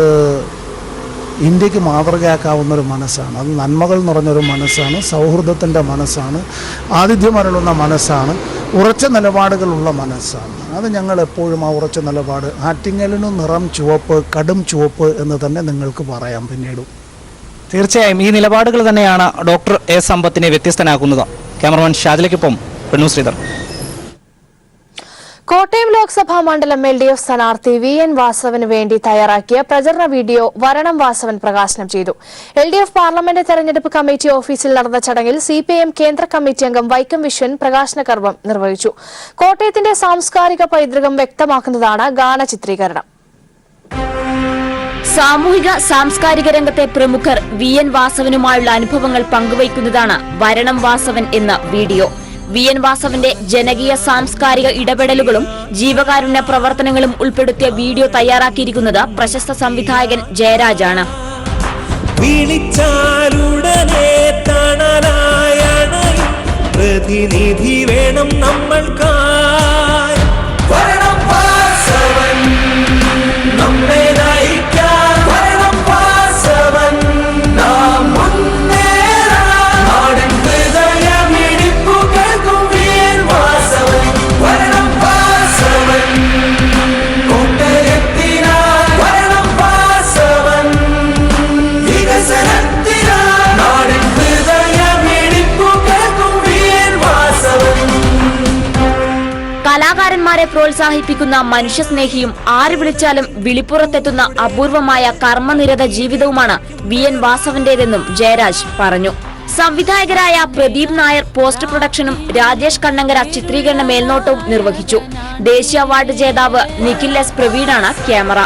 ഇന്ത്യക്ക് മാതൃകയാക്കാവുന്നൊരു മനസ്സാണ്. അത് നന്മകൾ നിറഞ്ഞൊരു മനസ്സാണ്, സൗഹൃദത്തിൻ്റെ മനസ്സാണ്, ആതിഥ്യമരുളുന്ന മനസ്സാണ്, ഉറച്ച നിലപാടുകളുള്ള മനസ്സാണ്. അത് ഞങ്ങൾ എപ്പോഴും ആ ഉറച്ച നിലപാട്, ആറ്റിങ്ങലിന് നിറം ചുവപ്പ്, കടും ചുവപ്പ് എന്ന് തന്നെ നിങ്ങൾക്ക് പറയാം പിന്നീടും. തീർച്ചയായും ഈ നിലപാടുകൾ തന്നെയാണ് ഡോക്ടർ എ സമ്പത്തിനെ വ്യത്യസ്തനാക്കുന്നത്. ക്യാമറമാൻ ഷാജിലയ്ക്കൊപ്പം റിനു ശ്രീധർ. കോട്ടയം ലോക്സഭാ മണ്ഡലം LDF സ്ഥാനാർത്ഥി VN വാസവന് വേണ്ടി തയ്യാറാക്കിയ പ്രചരണ വീഡിയോ വരണം വാസവൻ പ്രകാശനം ചെയ്തു. LDF പാർലമെന്റ് തെരഞ്ഞെടുപ്പ് കമ്മിറ്റി ഓഫീസിൽ നടന്ന ചടങ്ങിൽ CPIM കേന്ദ്ര കമ്മിറ്റി അംഗം വൈക്കം വിശ്വൻ പ്രകാശന കർമ്മം നിർവഹിച്ചു. കോട്ടയത്തിന്റെ സാംസ്കാരിക പൈതൃകം വ്യക്തമാക്കുന്നതാണ് ഗാന ചിത്രീകരണം. സാമൂഹിക സാംസ്കാരിക രംഗത്തെ പ്രമുഖർ VN വാസവനുമായുള്ള അനുഭവങ്ങൾ പങ്കുവയ്ക്കുന്നതാണ് വരണം വാസവൻ എന്ന വീഡിയോ. VN വാസവന്റെ ജനകീയ സാംസ്കാരിക ഇടപെടലുകളും ജീവകാരുണ്യ പ്രവർത്തനങ്ങളും ഉൾപ്പെടുത്തിയ വീഡിയോ തയ്യാറാക്കിയിരിക്കുന്നത് പ്രശസ്ത സംവിധായകൻ ജയരാജാണ്. വിളിച്ചാലുടനെ തണലായണയും പ്രതിനിധി വേണം നമ്മൾക്കായി. വരണം വാസവൻ നമ്മെ നയിക്കാൻ. വരണം വാസവൻ നാം മുന്നേറാൻ. നാടിൻ ഹൃദയമിടിപ്പുകൾക്കും വീർ വാസവൻ. വരണം വാസവൻ കോട്ടയത്തിനായി. വരണം വാസവൻ വികസനത്തിനായി. നാടിൻ ഹൃദയമിടിപ്പുകൾക്കും വീർ വാസവൻ. കലാകാരന്മാരെ പ്രോത്സാഹിപ്പിക്കുന്ന മനുഷ്യസ്നേഹിയും ആര് വിളിച്ചാലും വിളിപ്പുറത്തെത്തുന്ന അപൂർവമായ കർമ്മനിരത ജീവിതവുമാണ് VN വാസവന്റേതെന്നും ജയരാജ് പറഞ്ഞു. സംവിധായകരായ പ്രദീപ് നായർ പോസ്റ്റ് പ്രൊഡക്ഷനും രാജേഷ് കണ്ണങ്കര ചിത്രീകരണ മേൽനോട്ടവും നിർവഹിച്ചു. ദേശീയ അവാർഡ് ജേതാവ് നിഖിൽ S. പ്രവീണാണ് ക്യാമറ.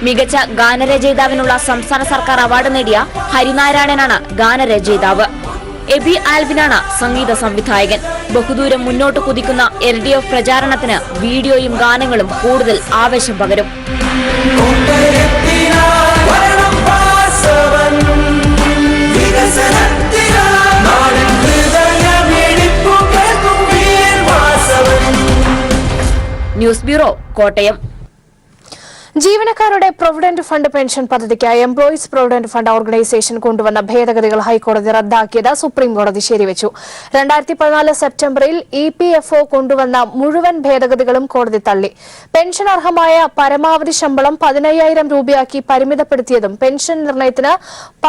മികച്ച ഗാനരചയിതാവിനുള്ള സംസ്ഥാന സർക്കാർ അവാർഡ് നേടിയ ഹരിനാരായണനാണ് ഗാനരചയിതാവ്. എബി ആൽവിനാണ് സംഗീത സംവിധായകൻ. ബഹുദൂരം മുന്നോട്ട് കുതിക്കുന്ന LDF പ്രചാരണത്തിന് വീഡിയോയും ഗാനങ്ങളും കൂടുതൽ ആവേശം പകരും. News bureau, Kottayam. ജീവനക്കാരുടെ പ്രൊവിഡന്റ് ഫണ്ട് പെൻഷൻ പദ്ധതിക്കായി എംപ്ലോയീസ് പ്രൊവിഡന്റ് ഫണ്ട് ഓർഗനൈസേഷൻ കൊണ്ടുവന്ന ഭേദഗതികൾ ഹൈക്കോടതി റദ്ദാക്കിയത് സുപ്രീംകോടതി ശരിവച്ചു. 2014 സെപ്റ്റംബറിൽ EPFO കൊണ്ടുവന്ന മുഴുവൻ ഭേദഗതികളും കോടതി തള്ളി. പെൻഷൻ അർഹമായ പരമാവധി ശമ്പളം 15,000 രൂപയാക്കി പരിമിതപ്പെടുത്തിയതും പെൻഷൻ നിർണയത്തിന്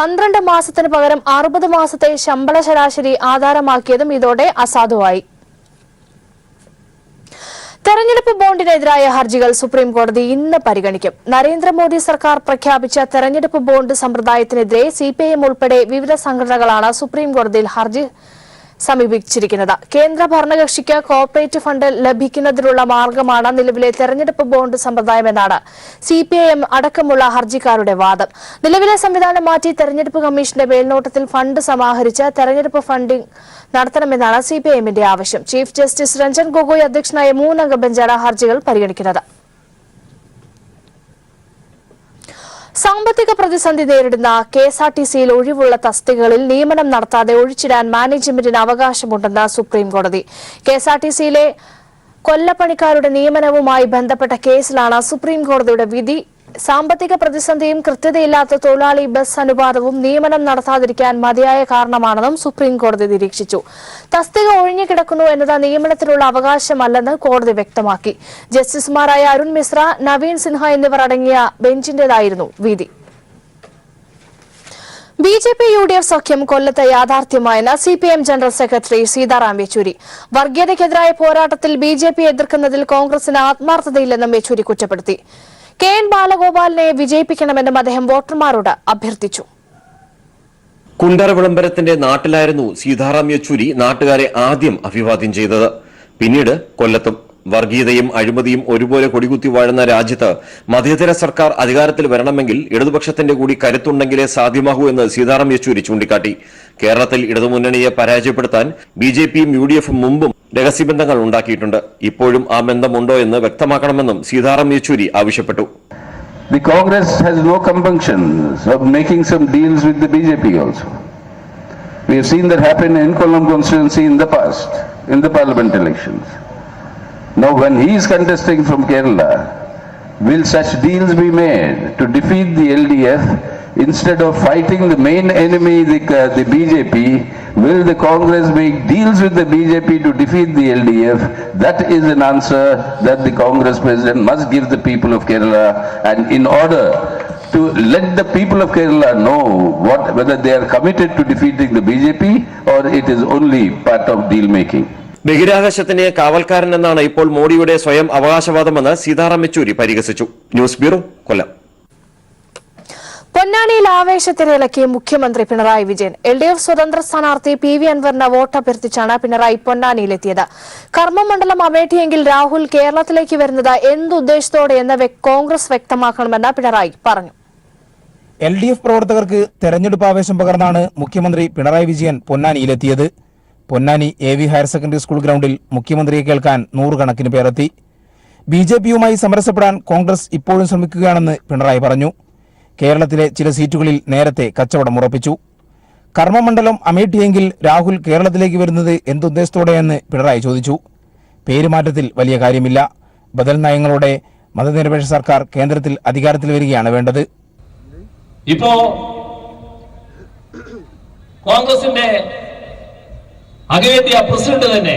12 മാസത്തിന് പകരം 60 മാസത്തെ ശമ്പള ശരാശരി ആധാരമാക്കിയതും ഇതോടെ അസാധുവായി. തെരഞ്ഞെടുപ്പ് ബോണ്ടിനെതിരായ ഹർജികൾ സുപ്രീംകോടതി ഇന്ന് പരിഗണിക്കും. നരേന്ദ്രമോദി സർക്കാർ പ്രഖ്യാപിച്ച തെരഞ്ഞെടുപ്പ് ബോണ്ട് സമ്പ്രദായത്തിനെതിരെ CPIM ഉൾപ്പെടെ വിവിധ സംഘടനകളാണ് സുപ്രീംകോടതിയിൽ ഹർജി സമീപിച്ചിരിക്കുന്നത്. കേന്ദ്ര ഭരണകക്ഷിക്ക് കോർപ്പറേറ്റ് ഫണ്ട് ലഭിക്കുന്നതിനുള്ള മാർഗമാണ് നിലവിലെ തെരഞ്ഞെടുപ്പ് ബോണ്ട് സമ്പ്രദായമെന്നാണ് CPIM അടക്കമുള്ള ഹർജിക്കാരുടെ വാദം. നിലവിലെ സംവിധാനം മാറ്റി തെരഞ്ഞെടുപ്പ് കമ്മീഷന്റെ മേൽനോട്ടത്തിൽ ഫണ്ട് സമാഹരിച്ച് തെരഞ്ഞെടുപ്പ് ഫണ്ടിംഗ് നടത്തണമെന്നാണ് CPIMന്റെ ആവശ്യം. ചീഫ് ജസ്റ്റിസ് രഞ്ജൻ ഗൊഗോയ് അധ്യക്ഷനായ 3-അംഗ ബെഞ്ചാണ് ഹർജികൾ പരിഗണിക്കുന്നത്. സാമ്പത്തിക പ്രതിസന്ധി നേരിടുന്ന KSRTCയിൽ ഒഴിവുള്ള തസ്തികകളിൽ നിയമനം നടത്താതെ ഒഴിച്ചിടാൻ മാനേജ്മെന്റിന് അവകാശമുണ്ടെന്ന് സുപ്രീംകോടതി. KSRTCയിലെ കൊല്ലപ്പണിക്കാരുടെ നിയമനവുമായി ബന്ധപ്പെട്ട കേസിലാണ് സുപ്രീംകോടതിയുടെ വിധി. സാമ്പത്തിക പ്രതിസന്ധിയും കൃത്യതയില്ലാത്ത തൊഴിലാളി ബസ് അനുപാതവും നിയമനം നടത്താതിരിക്കാൻ മതിയായ കാരണമാണെന്നും സുപ്രീംകോടതി നിരീക്ഷിച്ചു. തസ്തിക ഒഴിഞ്ഞുകിടക്കുന്നു എന്നത് നിയമനത്തിനുള്ള അവകാശമല്ലെന്ന് കോടതി വ്യക്തമാക്കി. ജസ്റ്റിസുമാരായ അരുൺ മിശ്ര, നവീൻ സിൻഹ എന്നിവർ അടങ്ങിയ ബെഞ്ചിന്റേതായിരുന്നു വിധി. BJP-UDF സഖ്യം കൊല്ലത്ത് യാഥാർത്ഥ്യമായെന്ന് CPIM general secretary Sitaram Yechury. വർഗീയതയ്ക്കെതിരായ പോരാട്ടത്തിൽ BJP എതിർക്കുന്നതിൽ കോൺഗ്രസിന് ആത്മാർത്ഥതയില്ലെന്നും യെച്ചൂരി കുറ്റപ്പെടുത്തി. KN ബാലഗോപാലിനെ വിജയിപ്പിക്കണമെന്നും അദ്ദേഹം വോട്ടർമാരോട് അഭ്യർത്ഥിച്ചു. കുണ്ടറ വിളംബരത്തിന്റെ നാട്ടിലായിരുന്നു സീതാറാം യെച്ചൂരി നാട്ടുകാരെ ആദ്യം അഭിവാദ്യം ചെയ്തത്. പിന്നീട് കൊല്ലത്തും. വർഗീയതയും അഴിമതിയും ഒരുപോലെ കൊടികുത്തി വാഴുന്ന രാജ്യത്ത് മതേതര സർക്കാർ അധികാരത്തിൽ വരണമെങ്കിൽ ഇടതുപക്ഷത്തിന്റെ കൂടി കരുത്തുണ്ടെങ്കിലേ സാധ്യമാകൂ എന്ന് സീതാറാം യെച്ചൂരി ചൂണ്ടിക്കാട്ടി. കേരളത്തിൽ ഇടതുമുന്നണിയെ പരാജയപ്പെടുത്താൻ BJPയും UDFും മുമ്പും രഹസ്യബന്ധങ്ങൾ ഉണ്ടാക്കിയിട്ടുണ്ട്. ഇപ്പോഴും ആ ബന്ധമുണ്ടോ എന്ന് വ്യക്തമാക്കണമെന്നും സീതാറാം യെച്ചൂരി ആവശ്യപ്പെട്ടു. The Congress has no compunctions of making some deals with the BJP also. We have seen that happen in Kollam constituency in the past, in the parliament elections. Now when he is contesting from Kerala, will such deals be made to defeat the LDF instead of fighting the main enemy, the BJP? Will the Congress make deals with the BJP to defeat the LDF? That is an answer that the Congress president must give the people of Kerala, and in order to let the people of Kerala know whether they are committed to defeating the BJP or it is only part of deal making. ബഹിരാകാശത്തിന് കാവൽക്കാരൻ എന്നാണ് ഇപ്പോൾ മോഡിയുടെ സ്വയം അവകാശവാദമെന്ന് സീതാറാം യെച്ചൂരി പരിഹസിച്ചു. News bureau, കൊല്ലം. പൊന്നാനിയിൽ ആവേശത്തിനിളക്കി മുഖ്യമന്ത്രി Pinarayi Vijayan. LDF സ്വതന്ത്ര സ്ഥാനാർത്ഥി PV അൻവറിന് വോട്ടഭ്യർത്ഥിച്ചാണ് പിണറായി പൊന്നാനിയിലെത്തിയത്. കർമ്മമണ്ഡലം അമേഠിയെങ്കിൽ രാഹുൽ കേരളത്തിലേക്ക് വരുന്നത് എന്തുദ്ദേശത്തോടെയെന്ന് കോൺഗ്രസ് വ്യക്തമാക്കണമെന്ന് പിണറായി പറഞ്ഞു. LDF പ്രവർത്തകർക്ക് തെരഞ്ഞെടുപ്പ് ആവേശം പകർന്നാണ് മുഖ്യമന്ത്രി പിണറായി വിജയൻ പൊന്നാനിയിലെത്തിയത്. Ponnani AV higher secondary school ഗ്രൗണ്ടിൽ മുഖ്യമന്ത്രിയെ കേൾക്കാൻ നൂറുകണക്കിന് പേരെത്തി. BJPയുമായി സമരസപ്പെടാൻ കോൺഗ്രസ് ഇപ്പോഴും ശ്രമിക്കുകയാണെന്ന് പിണറായി പറഞ്ഞു. കേരളത്തിലെ ചില സീറ്റുകളിൽ നേരത്തെ കച്ചവടം ഉറപ്പിച്ചു. കർമ്മമണ്ഡലം അമേഠിയെങ്കിൽ രാഹുൽ കേരളത്തിലേക്ക് വരുന്നത് എന്തുദ്ദേശത്തോടെയെന്ന് പിണറായി ചോദിച്ചു. പേരുമാറ്റത്തിൽ വലിയ കാര്യമില്ല. ബദൽ നയങ്ങളോടെ മതനിരപേക്ഷ സർക്കാർ കേന്ദ്രത്തിൽ അധികാരത്തിൽ വരികയാണ് വേണ്ടത്. ഇപ്പോ കോൺഗ്രസിന്റെ അഖിലേന്ത്യാ പ്രസിഡന്റ് തന്നെ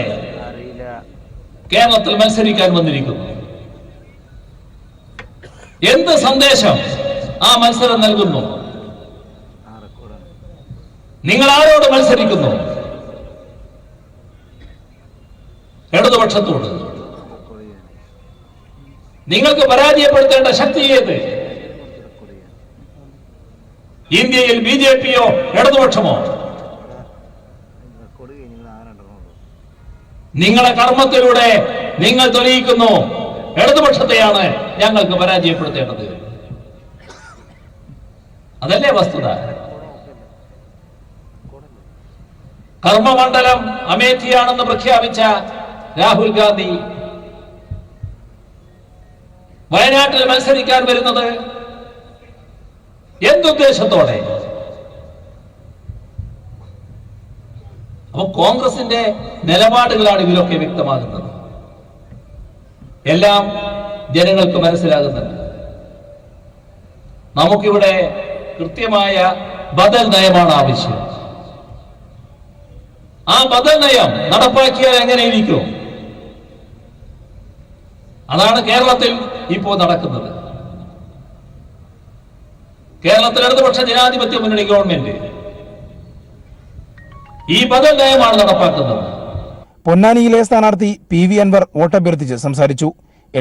കേരളത്തിൽ മത്സരിക്കാൻ വന്നിരിക്കുന്നു. എന്ത് സന്ദേശം ആ മത്സരം നൽകുന്നു? നിങ്ങൾ ആരോട് മത്സരിക്കുന്നു? ഇടതുപക്ഷത്തോട്. നിങ്ങൾക്ക് പരാജയപ്പെടുത്തേണ്ട ശക്തി ഏത്? ഇന്ത്യയിൽ ബിജെപിയോ ഇടതുപക്ഷമോ? നിങ്ങളെ കർമ്മത്തിലൂടെ നിങ്ങൾ തെളിയിക്കുന്നു ഇടതുപക്ഷത്തെയാണ് ഞങ്ങൾക്ക് പരാജയപ്പെടുത്തേണ്ടത്. അതല്ലേ വസ്തുത? കർമ്മമണ്ഡലം അമേഠിയാണെന്ന് പ്രഖ്യാപിച്ച രാഹുൽ ഗാന്ധി വയനാട്ടിൽ മത്സരിക്കാൻ വരുന്നത് എന്തുദ്ദേശത്തോടെ? അപ്പൊ കോൺഗ്രസിന്റെ നിലപാടുകളാണ് ഇതിലൊക്കെ വ്യക്തമാകുന്നത്. എല്ലാം ജനങ്ങൾക്ക് മനസ്സിലാകുന്നുണ്ട്. നമുക്കിവിടെ കൃത്യമായ ബദൽ നയമാണ് ആവശ്യം. ആ ബദൽ നയം നടപ്പാക്കിയാൽ എങ്ങനെയിരിക്കും? അതാണ് കേരളത്തിൽ ഇപ്പോൾ നടക്കുന്നത്. കേരളത്തിൽ ഇടതുപക്ഷ ജനാധിപത്യ മുന്നണി ഗവൺമെന്റ് ഈ ബദൽ നയമാണ് നടപ്പാക്കുന്നത്. പൊന്നാനിയിലെ സ്ഥാനാർത്ഥി പി വി അൻവർ വോട്ടഭ്യർത്ഥിച്ച് സംസാരിച്ചു.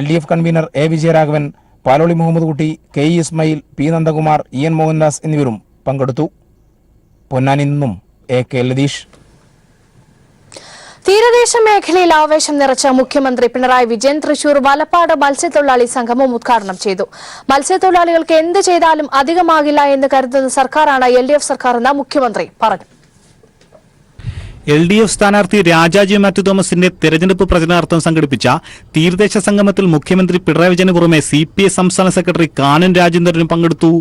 LDF convener A Vijayaraghavan, Paloli Muhammad Kutty, K Ismail, P Nandakumar, EN Mohandas എന്നിവരും പങ്കെടുത്തു. പൊന്നാനിയിൽ നിന്നും AK ലതീഷ്. തീരദേശ മേഖലയിൽ ആവേശം നിറച്ച മുഖ്യമന്ത്രി പിണറായി വിജയൻ തൃശൂർ വലപ്പാട് മത്സ്യത്തൊഴിലാളി സംഗമം ഉദ്ഘാടനം ചെയ്തു. മത്സ്യത്തൊഴിലാളികൾക്ക് എന്ത് ചെയ്താലും അധികമാകില്ല എന്ന് കരുതുന്ന സർക്കാരാണ് LDF സർക്കാർ എന്ന് മുഖ്യമന്ത്രി പറഞ്ഞു. LDF സ്ഥാനാർത്ഥി രാജാജി മാത്യു തോമസിന്റെ തെരഞ്ഞെടുപ്പ് പ്രചരണാർത്ഥം സംഘടിപ്പിച്ച തീരദേശ സംഗമത്തിൽ മുഖ്യമന്ത്രി പിണറായി വിജയന് പുറമെ CPI സംസ്ഥാന സെക്രട്ടറി കാനൻ രാജേന്ദ്രനും പങ്കെടുത്തു.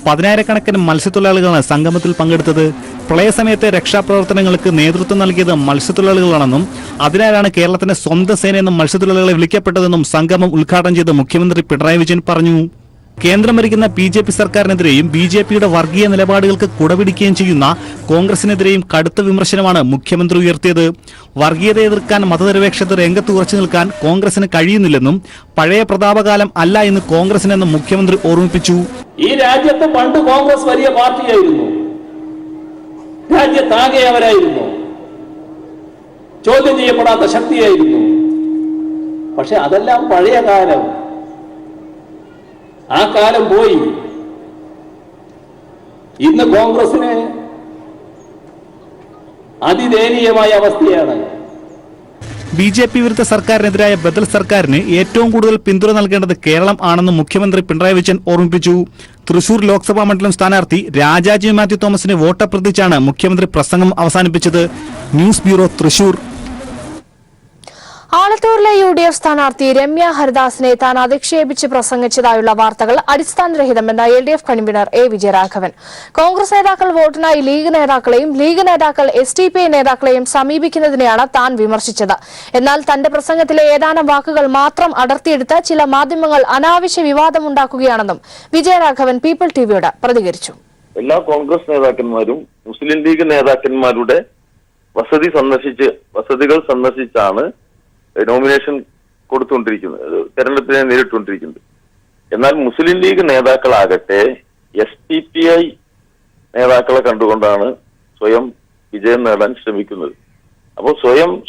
10,000-കണക്കിന് മത്സ്യത്തൊഴിലാളികളാണ് സംഗമത്തിൽ പങ്കെടുത്തത്. പ്രളയസമയത്തെ രക്ഷാപ്രവർത്തനങ്ങൾക്ക് നേതൃത്വം നൽകിയത് മത്സ്യത്തൊഴിലാളികളാണെന്നും അതിനാലാണ് കേരളത്തിന്റെ സ്വന്തം സേനയെന്നും മത്സ്യത്തൊഴിലാളികളെ വിളിക്കപ്പെട്ടതെന്നും സംഗമം ഉദ്ഘാടനം ചെയ്ത മുഖ്യമന്ത്രി പിണറായി വിജയൻ പറഞ്ഞു. കേന്ദ്രം ഭരിക്കുന്ന BJP സർക്കാരിനെതിരെയും BJPയുടെ വർഗീയ നിലപാടുകൾക്ക് കുടപിടിക്കുകയും ചെയ്യുന്ന കോൺഗ്രസിനെതിരെയും കടുത്ത വിമർശനമാണ് മുഖ്യമന്ത്രി ഉയർത്തിയത്. വർഗീയത എതിർക്കാൻ മതനിരപേക്ഷത രംഗത്ത് ഉറച്ചു നിൽക്കാൻ കോൺഗ്രസിന് കഴിയുന്നില്ലെന്നും പഴയ പ്രതാപകാലം അല്ല എന്ന് കോൺഗ്രസിനെന്നും മുഖ്യമന്ത്രി ഓർമ്മിപ്പിച്ചു. ഈ രാജ്യത്ത് പണ്ട് കോൺഗ്രസ് വലിയ പാർട്ടിയായിരുന്നു, രാജ്യത്താകെ അവരായിരുന്നു, ചോദ്യം ചെയ്യപ്പെടാത്ത ശക്തിയായിരുന്നു. പക്ഷെ അതെല്ലാം പഴയ കാലം. ആ കാലം പോയി. ഇന്ന് കോൺഗ്രസിന് അതിദയനീയമായ അവസ്ഥയാണ്. BJP വിരുദ്ധ സർക്കാരിനെതിരായ ബദൽ സർക്കാരിന് ഏറ്റവും കൂടുതൽ പിന്തുണ നൽകേണ്ടത് കേരളം ആണെന്ന് മുഖ്യമന്ത്രി പിണറായി വിജയൻ ഓർമ്മിപ്പിച്ചു. തൃശൂർ ലോക്സഭാ മണ്ഡലം സ്ഥാനാർത്ഥി രാജാജി മാത്യു തോമസിന് വോട്ടഭ്യർത്ഥിച്ചാണ് മുഖ്യമന്ത്രി പ്രസംഗം അവസാനിപ്പിച്ചത്. News bureau, Thrissur. ആലത്തൂരിലെ UDF സ്ഥാനാർത്ഥി രമ്യ ഹരിദാസിനെ താൻ അധിക്ഷേപിച്ച് പ്രസംഗിച്ചതായുള്ള വാർത്തകൾ അടിസ്ഥാനരഹിതമെന്ന് LDF convener A Vijayaraghavan. Congress നേതാക്കൾ വോട്ടിനായി ലീഗ് നേതാക്കളെയും ലീഗ് നേതാക്കൾ SDPI നേതാക്കളെയും സമീപിക്കുന്നതിനെയാണ് താൻ വിമർശിച്ചത്. എന്നാൽ തന്റെ പ്രസംഗത്തിലെ ഏതാനും വാക്കുകൾ മാത്രം അടർത്തിയെടുത്ത് ചില മാധ്യമങ്ങൾ അനാവശ്യ വിവാദമുണ്ടാക്കുകയാണെന്നും വിജയരാഘവൻ പീപ്പിൾ TVയോട് പ്രതികരിച്ചു. എല്ലാ കോൺഗ്രസ് നേതാക്കന്മാരും മുസ്ലിം ലീഗ് നേതാക്കന്മാരുടെ വസതികൾ സന്ദർശിച്ചാണ് നോമിനേഷൻ കൊടുത്തുകൊണ്ടിരിക്കുന്നത്, തെരഞ്ഞെടുപ്പിനെ നേരിട്ടുകൊണ്ടിരിക്കുന്നത്. എന്നാൽ മുസ്ലിം ലീഗ് നേതാക്കളാകട്ടെ SDPI നേതാക്കളെ കണ്ടുകൊണ്ടാണ് സ്വയം വിജയം നേടാൻ ശ്രമിക്കുന്നത്. അപ്പോൾ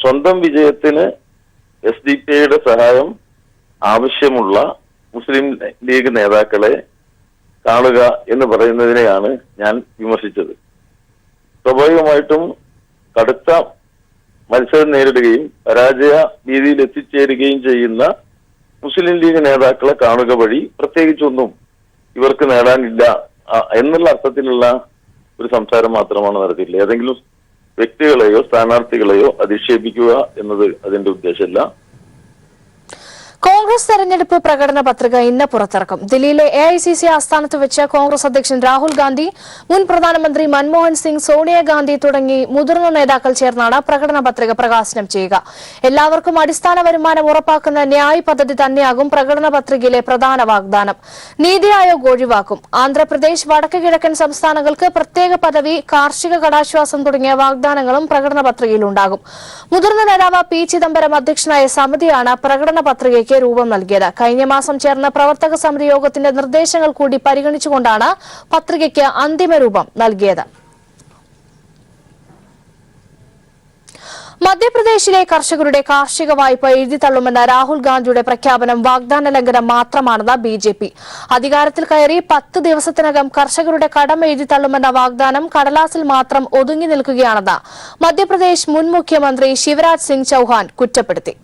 സ്വന്തം വിജയത്തിന് SDPIയുടെ സഹായം ആവശ്യമുള്ള മുസ്ലിം ലീഗ് നേതാക്കളെ കാണുക എന്ന് പറയുന്നതിനെയാണ് ഞാൻ വിമർശിച്ചത്. സ്വാഭാവികമായിട്ടും കടുത്ത മത്സരം നേരിടുകയും പരാജയ രീതിയിൽ എത്തിച്ചേരുകയും ചെയ്യുന്ന മുസ്ലിം ലീഗ് നേതാക്കളെ കാണുക വഴി പ്രത്യേകിച്ചൊന്നും ഇവർക്ക് നേടാനില്ല എന്നുള്ള അർത്ഥത്തിലുള്ള ഒരു സംസാരം മാത്രമാണ് നടത്തിയില്ല. ഏതെങ്കിലും വ്യക്തികളെയോ സ്ഥാനാർത്ഥികളെയോ അധിക്ഷേപിക്കുക എന്നത് അതിന്റെ ഉദ്ദേശമല്ല. കോൺഗ്രസ് കോൺഗ്രസ് തെരഞ്ഞെടുപ്പ് പ്രകടന പത്രിക ഇന്ന് പുറത്തിറക്കും. ദില്ലിയിലെ AICC ആസ്ഥാനത്ത് വെച്ച് കോൺഗ്രസ് അധ്യക്ഷൻ രാഹുൽ ഗാന്ധി, മുൻ പ്രധാനമന്ത്രി മൻമോഹൻ സിംഗ്, സോണിയാഗാന്ധി തുടങ്ങി മുതിർന്ന നേതാക്കൾ ചേർന്നാണ് പ്രകടന പത്രിക പ്രകാശനം ചെയ്യുക. എല്ലാവർക്കും അടിസ്ഥാന വരുമാനം ഉറപ്പാക്കുന്ന ന്യായ് പദ്ധതി തന്നെയാകും പ്രകടന പത്രികയിലെ പ്രധാന വാഗ്ദാനം. നീതി ആയോഗ് ഒഴിവാക്കും. ആന്ധ്രാപ്രദേശ്, വടക്ക് കിഴക്കൻ സംസ്ഥാനങ്ങൾക്ക് പ്രത്യേക പദവി, കാർഷിക കടാശ്വാസം തുടങ്ങിയ വാഗ്ദാനങ്ങളും പ്രകടന പത്രികയിലുണ്ടാകും. മുതിർന്ന നേതാവ് P. ചിദംബരം അധ്യക്ഷനായ സമിതിയാണ് പ്രകടന പത്രികയ്ക്ക് രൂപം നൽകിയത്. കഴിഞ്ഞ മാസം ചേർന്ന പ്രവർത്തക സമിതി യോഗത്തിന്റെ നിർദ്ദേശങ്ങൾ കൂടി പരിഗണിച്ചുകൊണ്ടാണ് പത്രികയ്ക്ക് അന്തിമ രൂപം നൽകിയത്. മധ്യപ്രദേശിലെ കർഷകരുടെ കാർഷിക വായ്പ എഴുതിത്തള്ളുമെന്ന രാഹുൽ ഗാന്ധിയുടെ പ്രഖ്യാപനം വാഗ്ദാന ലംഘനം മാത്രമാണെന്ന് BJP. അധികാരത്തിൽ കയറി 10 ദിവസത്തിനകം കർഷകരുടെ കടം എഴുതിത്തള്ളുമെന്ന വാഗ്ദാനം കടലാസിൽ മാത്രം ഒതുങ്ങി നിൽക്കുകയാണെന്ന് മധ്യപ്രദേശ് മുൻ മുഖ്യമന്ത്രി ശിവരാജ് സിംഗ് ചൌഹാൻ കുറ്റപ്പെടുത്തി.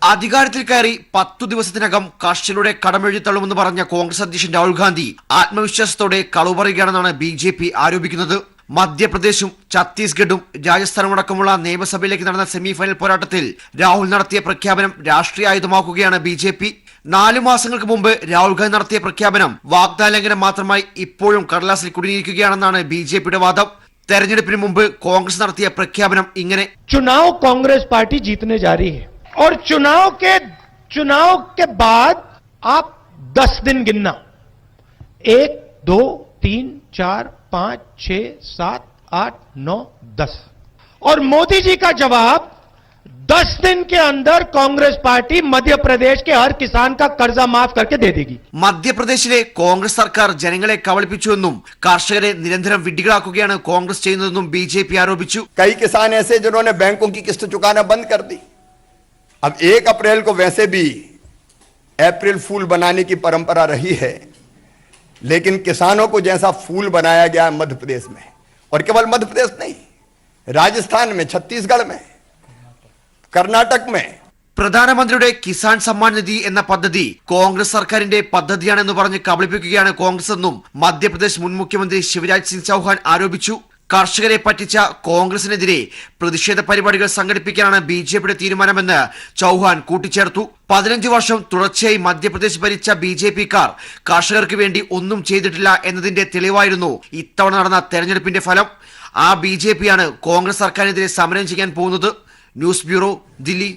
അധികാരത്തിൽ കയറി 10 ദിവസത്തിനകം കർഷകരുടെ കടമെഴുതിത്തള്ളുമെന്ന് പറഞ്ഞ കോൺഗ്രസ് അധ്യക്ഷൻ രാഹുൽ ഗാന്ധി ആത്മവിശ്വാസത്തോടെ കളവ് പറയുകയാണെന്നാണ് BJP ആരോപിക്കുന്നത്. മധ്യപ്രദേശും ഛത്തീസ്ഗഡും രാജസ്ഥാനും അടക്കമുള്ള നിയമസഭയിലേക്ക് നടന്ന സെമിഫൈനൽ പോരാട്ടത്തിൽ രാഹുൽ നടത്തിയ പ്രഖ്യാപനം രാഷ്ട്രീയ ആയുധമാക്കുകയാണ് BJP. 4 മാസങ്ങൾക്ക് മുമ്പ് രാഹുൽ ഗാന്ധി നടത്തിയ പ്രഖ്യാപനം വാഗ്ദാന ലംഘനം മാത്രമായി ഇപ്പോഴും കടലാസിൽ കുടുങ്ങിയിരിക്കുകയാണെന്നാണ് BJPയുടെ വാദം. തെരഞ്ഞെടുപ്പിന് മുമ്പ് കോൺഗ്രസ് നടത്തിയ പ്രഖ്യാപനം ഇങ്ങനെ: चुनाव कांग्रेस पार्टी जीतने जा रही है और चुनाव के बाद आप 10 दिन गिनना, 1 2 3 4 5 6 7 8 9 10 और मोदी जी का जवाब 10 दिन के अंदर कांग्रेस पार्टी मध्य प्रदेश के हर किसान का कर्जा माफ करके दे देगी. മധ്യപ്രദേശിലെ കോൺഗ്രസ് സർക്കാർ ജനങ്ങളെ കബളിപ്പിച്ചുവെന്നും കർഷകരെ നിരന്തരം വിഡ്ഢികളാക്കുകയാണ് കോൺഗ്രസ് ചെയ്യുന്നതെന്നും BJP ആരോപിച്ചു. कई किसान ऐसे जिन्होंने बैंकों की किस्त चुकाना बंद कर दी. अब 1 अप्रैल को वैसे भी अप्रैल फूल बनाने की परंपरा रही है, लेकिन किसानों को जैसा फूल बनाया गया मध्य प्रदेश में, और केवल मध्य प्रदेश नहीं, राजस्थान में, छत्तीसगढ़ में, कर्नाटक में. പ്രധാനമന്ത്രിയുടെ കിസാൻ സമ്മാൻ നിധി എന്ന പദ്ധതി കോൺഗ്രസ് സർക്കാരിന്റെ പദ്ധതിയാണെന്ന് പറഞ്ഞ് കബളിപ്പിക്കുകയാണ് കോൺഗ്രസ് എന്നും മധ്യപ്രദേശ് മുൻ മുഖ്യമന്ത്രി ശിവരാജ് സിംഗ് ചൌഹാൻ ആരോപിച്ചു. കർഷകരെ പറ്റിച്ച കോൺഗ്രസിനെതിരെ പ്രതിഷേധ പരിപാടികൾ സംഘടിപ്പിക്കാനാണ് BJPയുടെ തീരുമാനമെന്ന് ചൌഹാൻ കൂട്ടിച്ചേർത്തു. 15 വർഷം തുടർച്ചയായി മധ്യപ്രദേശ് ഭരിച്ച BJPക്കാർ കർഷകർക്ക് വേണ്ടി ഒന്നും ചെയ്തിട്ടില്ല എന്നതിന്റെ തെളിവായിരുന്നു ഇത്തവണ നടന്ന തെരഞ്ഞെടുപ്പിന്റെ ഫലം. ആ BJPയാണ് കോൺഗ്രസ് സർക്കാരിനെതിരെ സമരം ചെയ്യാൻ പോകുന്നത്. News bureau, Delhi.